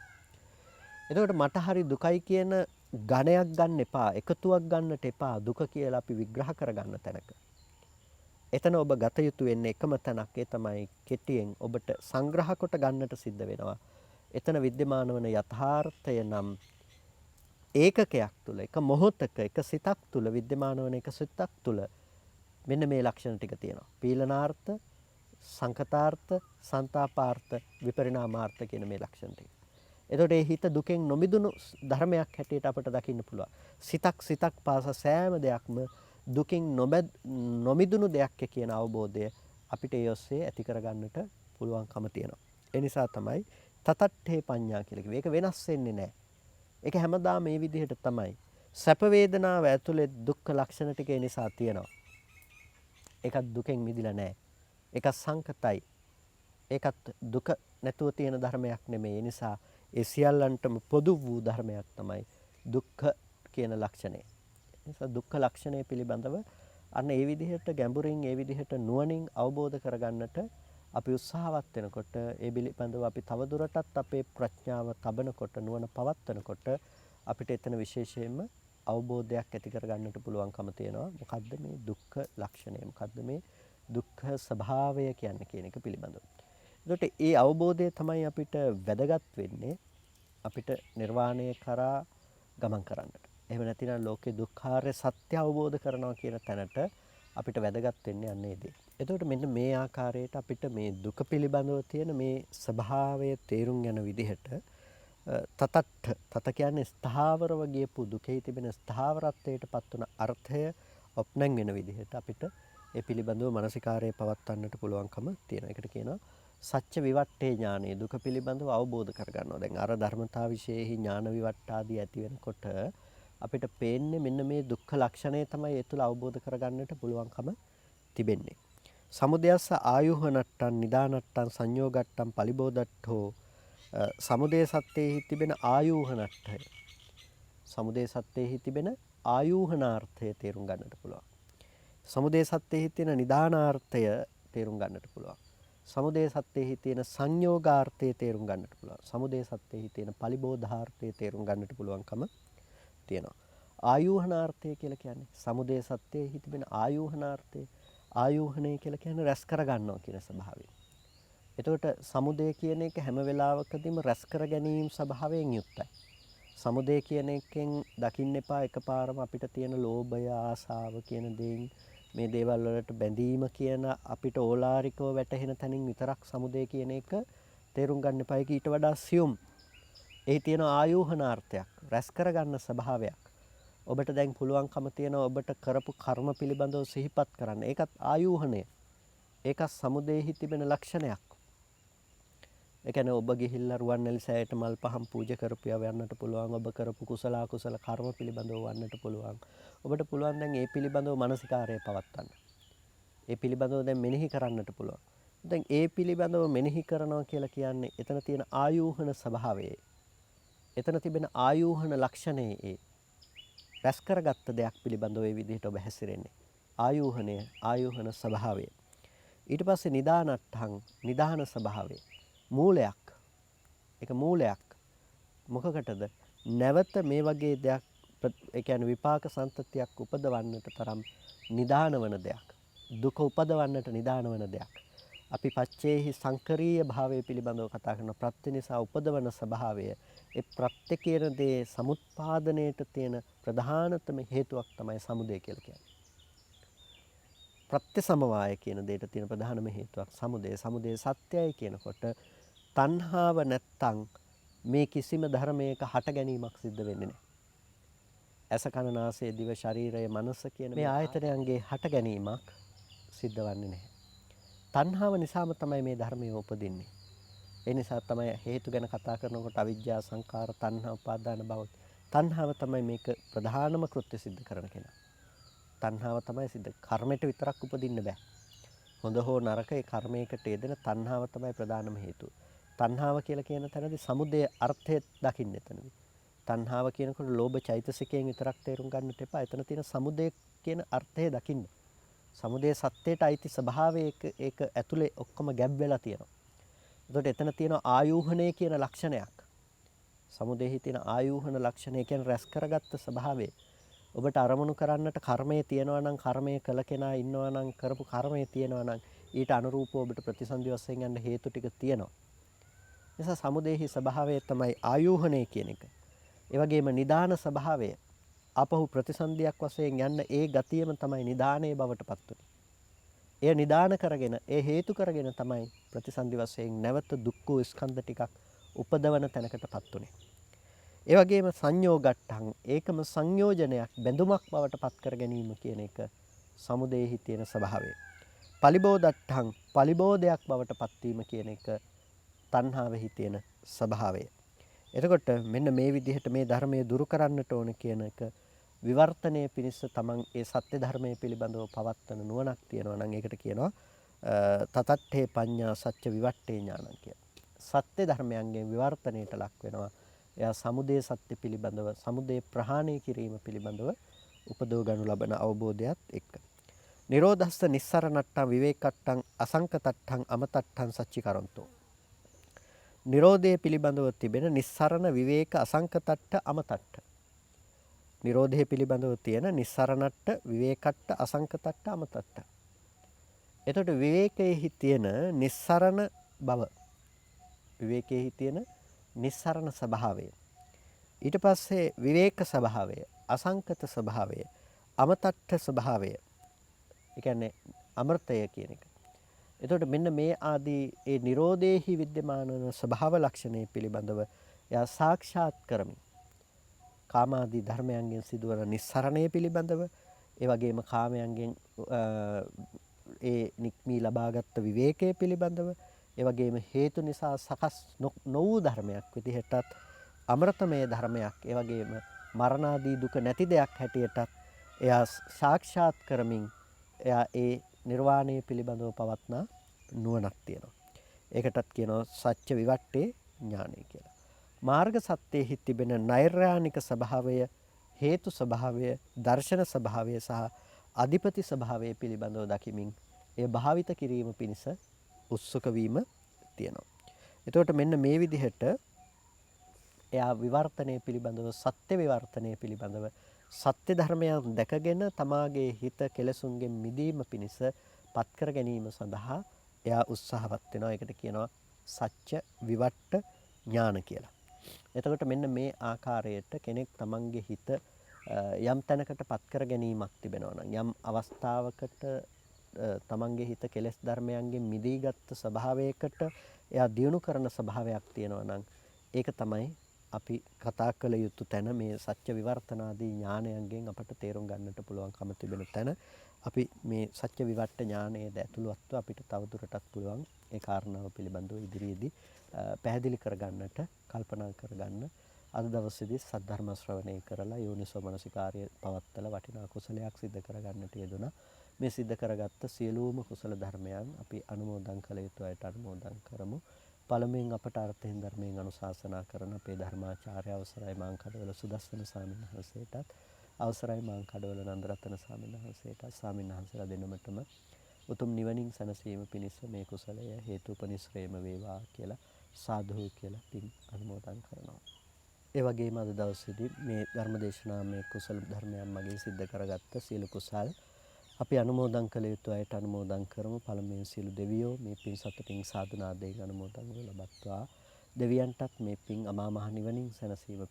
එතකොට මට හරි දුකයි කියන ඝණයක් ගන්න එපා, එකතුවක් ගන්නට එපා දුක කියලා අපි විග්‍රහ කරගන්න තැනක. එතන ඔබ ගත යුතු වෙන්නේ එකම තැනක්. ඒ තමයි කෙටියෙන් ඔබට සංග්‍රහ කොට ගන්නට සිද්ධ වෙනවා. එතන विद्यमान වන යථාර්ථය නම් ඒකකයක් තුල, එක මොහොතක, එක සිතක් තුල विद्यमान වන එක සිතක් තුල මෙන්න මේ ලක්ෂණ ටික තියෙනවා. පීලනාර්ථ, සංකතාර්ථ, සංతాපාර්ථ, විපරිණාමාර්ථ කියන මේ ලක්ෂණ ටික. එතකොට මේ හිත දුකෙන් නොමිදුණු ධර්මයක් හැටියට අපට දකින්න පුළුවන්. සිතක් පාස සෑම දෙයක්ම දුකින් නොමිදුණු දෙයක් කියන අවබෝධය අපිට ඒ ඔස්සේ ඇති කරගන්නට පුළුවන්කම තියෙනවා. ඒ නිසා තමයි තතට්ඨේ පඤ්ඤා කියලා කිව්වේ. ඒක වෙනස් වෙන්නේ නැහැ. ඒක හැමදාම මේ විදිහට තමයි. සැප වේදනාව ඇතුලේ දුක්ඛ ලක්ෂණ ටික ඒ නිසා තියෙනවා. ඒකත් දුකෙන් මිදිලා නැහැ. ඒක සංකතයි. ඒකත් දුක නැතුව තියෙන ධර්මයක් නෙමෙයි. ඒ නිසා ඒ සියල්ලන්ටම පොදු වූ ධර්මයක් තමයි දුක්ඛ කියන ලක්ෂණය. නිසා දුක්ඛ ලක්ෂණය පිළිබඳව අන්න ඒ විදිහට ගැඹුරින් ඒ විදිහට නුවණින් අවබෝධ කරගන්නට අපි උත්සාහවත් වෙනකොට ඒ පිළිබඳව අපි තවදුරටත් අපේ ප්‍රඥාව තබනකොට නුවණ පවත්වනකොට අපිට එතන විශේෂයෙන්ම අවබෝධයක් ඇති කරගන්නට පුළුවන්කම තියෙනවා. මොකද්ද මේ දුක්ඛ ලක්ෂණය? මොකද්ද මේ දුක්ඛ ස්වභාවය කියන්නේ කියන එක පිළිබඳව. එතකොට ඒ අවබෝධය තමයි අපිට වැදගත් වෙන්නේ අපිට නිර්වාණය කරා ගමන් කරන්නට. එහෙම නැතිනම් ලෝකේ දුක්ඛාරය සත්‍ය අවබෝධ කරනවා කියන තැනට අපිට වැදගත් වෙන්නේ අන්න ඒ දේ. එතකොට මෙන්න මේ ආකාරයට අපිට මේ දුක පිළිබඳව තියෙන මේ ස්වභාවය තේරුම් යන විදිහට තත කියන්නේ ස්ථාවරව ගියපු දුකේ තිබෙන ස්ථාවරත්වයට පත් වන අර්ථය ඔප්නං වෙන විදිහට අපිට ඒ පිළිබඳව මානසිකාරය පවත්වන්නට පුළුවන්කම තියෙනවා. ඒකට කියනවා සත්‍ය විවට්ඨේ ඥානෙ. දුක පිළිබඳව අවබෝධ කරගන්නවා. දැන් අර ධර්මතා විශේෂෙහි ඥාන විවට්ඨාදී ඇති වෙනකොට අපිට පේන්නේ මෙන්න මේ දුක්ඛ ලක්ෂණය තමයි ඒ තුළ අවබෝධ කරගන්නට පුළුවන්කම තිබෙන්නේ. සමුදයස්ස ආයුහනට්ටන් නිදානට්ටන් සංයෝගට්ටන් පලිබෝධට්ඨෝ සමුදය සත්‍යයෙහි තිබෙන ආයුහනට්ඨය. සමුදය සත්‍යයෙහි තිබෙන ආයුහනාර්ථය තේරුම් ගන්නට පුළුවන්. සමුදය සත්‍යයෙහි තියෙන නිදානාර්ථය තේරුම් ගන්නට පුළුවන්. සමුදය සත්‍යයෙහි තියෙන සංයෝගාර්ථය තේරුම් ගන්නට පුළුවන්. සමුදය සත්‍යයෙහි තියෙන පලිබෝධාර්ථය තේරුම් ගන්නට පුළුවන්කම තියෙනවා. ආයුහනාර්ථය කියලා කියන්නේ සමුදය සත්‍යයෙහි තිබෙන ආයුහනාර්ථය. ආයුහණය කියලා කියන්නේ රැස් කර ගන්නවා කියන ස්වභාවය. එතකොට සමුදය කියන එක හැම වෙලාවකදීම රැස් කර ගැනීම ස්වභාවයෙන් යුක්තයි. සමුදය කියන එකෙන් දකින්න එපා එකපාරම අපිට තියෙන ලෝභය ආසාව කියන දේන් මේ දේවල් වලට බැඳීම කියන අපිට ඕලාරිකව වැටහෙන තැනින් විතරක් සමුදය කියන එක තේරුම් ගන්න එපා. ඒක ඊට වඩා සියුම්. එහි තියෙන ආයෝහනාර්ථයක්, රැස් කරගන්න ස්වභාවයක්. ඔබට දැන් පුළුවන්කම තියෙනවා ඔබට කරපු කර්ම පිළිබඳව සිහිපත් කරන්න. ඒකත් ආයෝහණය. ඒකත් සමුදයෙහි තිබෙන ලක්ෂණයක්. ඒ කියන්නේ ඔබ ගිහිල්ලා රුවන්වැලි සෑයට මල් පහන් පූජා කරපියව යන්නට පුළුවන්. ඔබ කරපු කුසල අකුසල කර්ම පිළිබඳව වන්නට පුළුවන්. ඔබට පුළුවන් දැන් ඒ පිළිබඳව මානසිකාරය පවත්වන්න. ඒ පිළිබඳව දැන් මෙනෙහි කරන්නට පුළුවන්. දැන් ඒ පිළිබඳව මෙනෙහි කරනවා කියලා කියන්නේ එතන තියෙන ආයෝහන ස්වභාවයේ. එතන තිබෙන ආයෝහන ලක්ෂණයේ ඒ රැස් කරගත්ත දෙයක් පිළිබඳව ඒ විදිහට ඔබ හැසිරෙන්නේ. ආයෝහන ස්වභාවය. ඊට පස්සේ නිදානට්ඨං නිදාන ස්වභාවය. මූලයක්. ඒක මූලයක්. මොකකටද? නැවත මේ වගේ දෙයක් ඒ කියන්නේ විපාක සම්තතියක් උපදවන්නට තරම් නිදාන වන දෙයක්. දුක උපදවන්නට නිදාන වන දෙයක්. අපි පච්චේහි සංකරීය භාවය පිළිබඳව කතා කරන ප්‍රත්‍ය නිසා උපදවන ස්වභාවය. ඒ ප්‍රත්‍ය කියන දේ සමුත්පාදනයට තියෙන ප්‍රධානතම හේතුවක් තමයි සමුදය කියලා කියන්නේ. ප්‍රත්‍ය සමவாய කියන දෙයට තියෙන ප්‍රධානම හේතුවක් සමුදය. සමුදය සත්‍යයි කියනකොට තණ්හාව නැත්තම් මේ කිසිම ධර්මයක හට ගැනීමක් සිද්ධ වෙන්නේ නැහැ. ඇස කන නාසය දිව ශරීරය මනස කියන මේ ආයතනයන්ගේ හට ගැනීමක් සිද්ධ වන්නේ නැහැ. තණ්හාව නිසාම තමයි මේ ධර්මය උපදින්නේ. ඒ නිසා තමයි හේතු ගැන කතා කරනකොට අවිජ්ජා සංකාර තණ්හා උපාදාන භව. තණ්හාව තමයි මේක ප්‍රධානම කෘත්‍ය සිද්ධ කරන කෙනා. තණ්හාව තමයි සිද්ධ. කර්මයට විතරක් උපදින්න බෑ. හොඳ හෝ නරක ඒ කර්මයකට යෙදෙන තණ්හාව තමයි ප්‍රධානම හේතුව. තණ්හාව කියලා කියන තැනදී සමුදය අර්ථය දකින්න එතනදී. තණ්හාව කියනකොට ලෝභ චෛතසිකයෙන් විතරක් තේරුම් ගන්නට එපා. එතන තියෙන සමුදය කියන අර්ථය දකින්න. සමුදය සත්‍යයට අයිති ස්වභාවය ඒක ඇතුලේ ඔක්කොම ගැබ් වෙලා තියෙනවා. එතකොට එතන තියෙන ආයෝහණය කියන ලක්ෂණයක්. සමුදයෙහි තියෙන ආයෝහන ලක්ෂණය කියන්නේ රැස් කරගත්ත ස්වභාවය. ඔබට අරමුණු කරන්නට කර්මයේ තියෙනවා නම් කර්මයේ කළ කෙනා ඉන්නවා නම් කරපු කර්මයේ තියෙනවා නම් ඊට අනුරූපව ඔබට ප්‍රතිසන්දි වශයෙන් යන්න හේතු ටික තියෙනවා. නිසා සමුදයෙහි ස්වභාවය තමයි ආයෝහණය කියන එක. ඒ වගේම නිදාන ස්වභාවය අපහු ප්‍රතිසන්දියක් වශයෙන් යන්න ඒ ගතියම තමයි නිදානයේ බවට පත් වෙන්නේ. එය නිදාන කරගෙන ඒ හේතු කරගෙන තමයි ප්‍රතිසන්දි වශයෙන් නැවත දුක්ඛ ස්කන්ධ ටිකක් උපදවන තැනකටපත් උනේ. ඒ වගේම සංයෝගට්ඨං ඒකම සංයෝජනයක් බැඳුමක් බවට පත් කර ගැනීම කියන එක සමුදයෙහි තියෙන ස්වභාවය. පලිබෝධට්ඨං පලිබෝධයක් බවට පත්වීම කියන එක තණ්හාවෙහි තියෙන ස්වභාවය. එතකොට මෙන්න මේ විදිහට මේ ධර්මයේ දුරු කරන්නට ඕන කියන එක විවර්තනයේ පිණිස තමන් ඒ සත්‍ය ධර්මයේ පිළිබඳව පවත්වන නුවණක් තියෙනවා නම් ඒකට කියනවා තතට්ඨේ පඤ්ඤා සත්‍ය විවට්ඨේ ඥානං කියලා. සත්‍ය ධර්මයන්ගෙන් විවර්තනයට ලක් වෙනවා. එයා සමුදය සත්‍ය පිළිබඳව සමුදය ප්‍රහාණය කිරීම පිළිබඳව උපදව ගනු ලබන අවබෝධයත් එක්ක. නිරෝධස්ස නිස්සරණට්ඨං විවේකට්ඨං අසංකතට්ඨං අමතට්ඨං සච්චිකරන්තෝ. නිරෝධය පිළිබඳව තිබෙන නිස්සරණ විවේක අසංකතට්ඨ අමතට්ඨ. නිරෝධය පිළිබඳව තියෙන නිස්සරණට්ඨ විවේකට්ඨ අසංකතට්ඨ අමතට්ඨ. එතකොට විවේකයේහි තියෙන නිස්සරණ බව. විවේකයේහි තියෙන නිස්සරණ ස්වභාවය. ඊට පස්සේ විවේක ස්වභාවය, අසංකත ස්වභාවය, අමතට්ඨ ස්වභාවය. ඒ කියන්නේ අමෘතය කියන එක. එතකොට මෙන්න මේ ආදී ඒ Nirodhehi විද්‍යමාන වන ස්වභාව ලක්ෂණය පිළිබඳව එයා සාක්ෂාත් කරමින් කාමාදී ධර්මයන්ගෙන් සිදුවන නිස්සරණය පිළිබඳව ඒ වගේම කාමයන්ගෙන් ඒ නික්මී ලබාගත් විවේකයේ පිළිබඳව ඒ වගේම හේතු නිසා සකස් නොවූ ධර්මයක් විදිහටත් අමෘතමය ධර්මයක් ඒ වගේම මරණාදී දුක නැති දෙයක් හැටියටත් එයා සාක්ෂාත් කරමින් එයා ඒ නිර්වාණය පිළිබඳව පවත්නා නුවණක් තියෙනවා. ඒකටත් කියනවා සත්‍ය විවට්ටේ ඥානය කියලා. මාර්ග සත්‍යයේ තිබෙන නෛර්යානික ස්වභාවය, හේතු ස්වභාවය, දර්ශන ස්වභාවය සහ අධිපති ස්වභාවය පිළිබඳව දකිමින් එය භාවිත කිරීම පිණිස උත්සුක වීම තියෙනවා. එතකොට මෙන්න මේ විදිහට එයා විවර්තනය පිළිබඳව සත්‍ය විවර්තනය පිළිබඳව සත්‍ය ධර්මයන් දැකගෙන තමාගේ හිත කෙලසුන්ගෙන් මිදීම පිණිස පත් කර ගැනීම සඳහා එයා උත්සාහවත් වෙනවා. ඒකට කියනවා සත්‍ය විවට්ට ඥාන කියලා. එතකොට මෙන්න මේ ආකාරයට කෙනෙක් තමන්ගේ හිත යම් තැනකට පත් කර ගැනීමක් තිබෙනවා නම් යම් අවස්ථාවකට තමන්ගේ හිත කෙලෙස් ධර්මයන්ගෙන් මිදීගත් ස්වභාවයකට එයා දියුණු කරන ස්වභාවයක් තියෙනවා නම් ඒක තමයි අපි කතා කළ යුතු තැන මේ සත්‍ය විවර්තනාදී ඥානයන්ගෙන් අපට තේරුම් ගන්නට පුළුවන්කම තිබෙන තැන අපි මේ සත්‍ය විවට්ට ඥානයේද ඇතුළත්ව අපිට තවදුරටත් පුළුවන් ඒ කාරණාව පිළිබඳව ඉදිරියේදී පැහැදිලි කරගන්නට කල්පනා කරගන්න අද දවසේදී සද්ධර්ම ශ්‍රවණය කරලා යෝනිසෝ මනසිකාර්ය පවත්තලා වටිනා කුසලයක් සිද්ධ කරගන්නට යෙදුණා. මේ සිද්ධ කරගත්ත සියලුම කුසල ධර්මයන් අපි අනුමෝදන් කළ යුතු අයට අනුමෝදන් කරමු. පළමුවෙන් අපට අර්ථයෙන් ධර්මයෙන් අනුශාසනා කරන අපේ ධර්මාචාර්ය අවසරයි මාංකඩවල සුදස්සන ස්වාමීන් වහන්සේටත් අවසරයි මාංකඩවල නන්දරතන ස්වාමීන් වහන්සේටත් ස්වාමීන් වහන්සේලා දෙනමතම උතුම් නිවනින් සැනසීම පිණිස මේ කුසලය හේතුපනිශ්‍රේම වේවා කියලා සාදු කියලා පින් අනුමෝදන් කරනවා. ඒ වගේම අද දවසේදී මේ ධර්මදේශනාමය කුසල ධර්මයන් මගින් සිද්ධ කරගත්ත සියලු කුසල් අපි අනුමෝදන් කළ යුතු අයට අනුමෝදන් කරමු. පළමුවෙන් සියලු දෙවියෝ මේ පින් සතුටින් සාදුනාදයෙන් අනුමෝදන් වූ ලබත්වා. දෙවියන්ටත් මේ පින් අමා මහ නිවනින් සැනසීම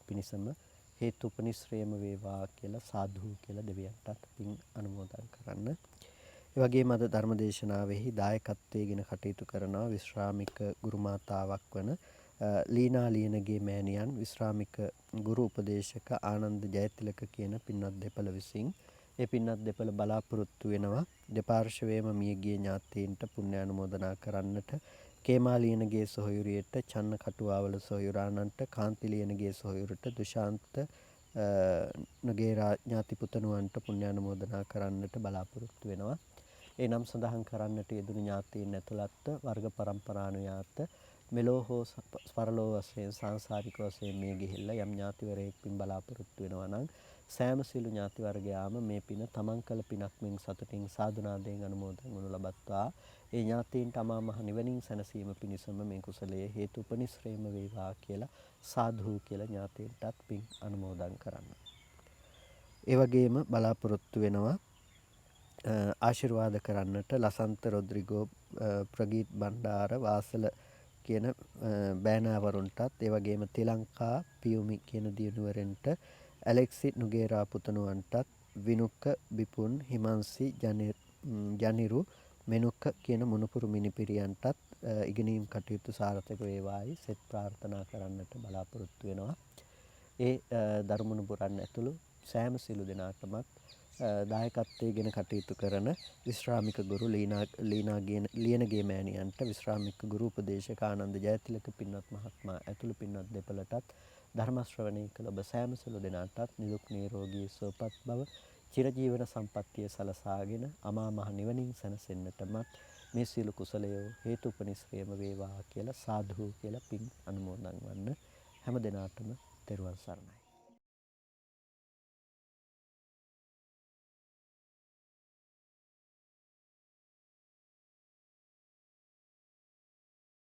පිණිසම හේතුපනිශ්‍රේම වේවා කියලා සාදු කියලා දෙවියන්ටත් පින් අනුමෝදන් කරන්න. ඒ වගේම අද ධර්මදේශනාවෙහි දායකත්වයෙන් කටයුතු කරනවා විශ්‍රාමික ගුරු මාතාවක් වන ලීනා ලියනගේ මෑණියන් විශ්‍රාමික ගුරු උපදේශක ආනන්ද ජයතිලක කියන පින්වත් දෙපළ විසින් ඒ පින්වත් දෙපළ බලාපොරොත්තු වෙනවා දෙපාර්ශවයේම මියගිය ඥාතීන්ට පුණ්‍ය අනුමෝදනා කරන්නට කේමා ලියනගේ සොහොයුරියට චන්න කටුවාවල සොහොයුරානන්ට කාන්ති ලියනගේ සොහොයුරට දුශාන්ත නගේරා ඥාති පුතණුවන්ට පුණ්‍ය අනුමෝදනා කරන්නට බලාපොරොත්තු වෙනවා. ඒ නම් සඳහන් කරන්නට යෙදුණු ඥාතීන් ඇතුළත් වර්ග පරම්පරානුයාත මෙලෝ හෝ පරලෝ වශයෙන් සාංශාරික වශයෙන් මේ ගිහිල්ලා යම් ඥාතිවරයෙක් පින් බලාපොරොත්තු වෙනවා නම් සෑම සිළු ඥාති වර්ගයාම මේ පින තමන් කළ පිනක් මෙන් සතුටින් සාදුනාදයෙන් අනුමෝදන් වනු ලබත්වා. ඒ ඥාතීන්ට අමා මහ නිවනින් සැනසීම පිණිසම මේ කුසලයේ හේතුපනිශ්‍රේම වේවා කියලා සාදු කියලා ඥාතීන්ටත් පින් අනුමෝදන් කරන්න. ඒ වගේම බලාපොරොත්තු වෙනවා ආශිර්වාද කරන්නට ලසන්ත රොද්රිගෝ ප්‍රගීත් බණ්ඩාර වාසල කියන බෑනාවරුන්ටත් ඒ වගේම තිලංකා පියුමි කියන දියණිවරන්ට ඇලෙක්සි නුගේරා පුතණුවන්ටත් විනුක්ක බිපුන් හිමන්සි ජනිරු මෙනුක්ක කියන මුණුපුරු මිනිපිරියන්ටත් ඉගෙනීම් කටයුතු සාර්ථක වේවායි සෙත් ප්‍රාර්ථනා කරන්නට බලාපොරොත්තු වෙනවා. ඒ ධර්මනුපුරන් ඇතුළු සෑම සිළු දෙනාටමත් දායකත්වයෙන් කටයුතු කරන විශ්‍රාමික ගුරු ලියනගේ මෑණියන්ට විශ්‍රාමික ගුරු උපදේශක ආනන්ද ජයතිලක පින්වත් මහත්මයා ඇතුළු පින්වත් දෙපළටත් ධර්ම ශ්‍රවණය කළ ඔබ සෑම සිළු දෙනාටත් නිදුක් නිරෝගී සුවපත් බව චිරජීවන සම්පන්නිය සලසාගෙන අමා මහ නිවනින් සැනසෙන්නටමත් මේ සියලු කුසලය හේතුපනිශ්‍රේම වේවා කියලා සාදු කියලා පින් අනුමෝදන් වන්න. හැම දිනාටම තෙරුවන් සරණයි.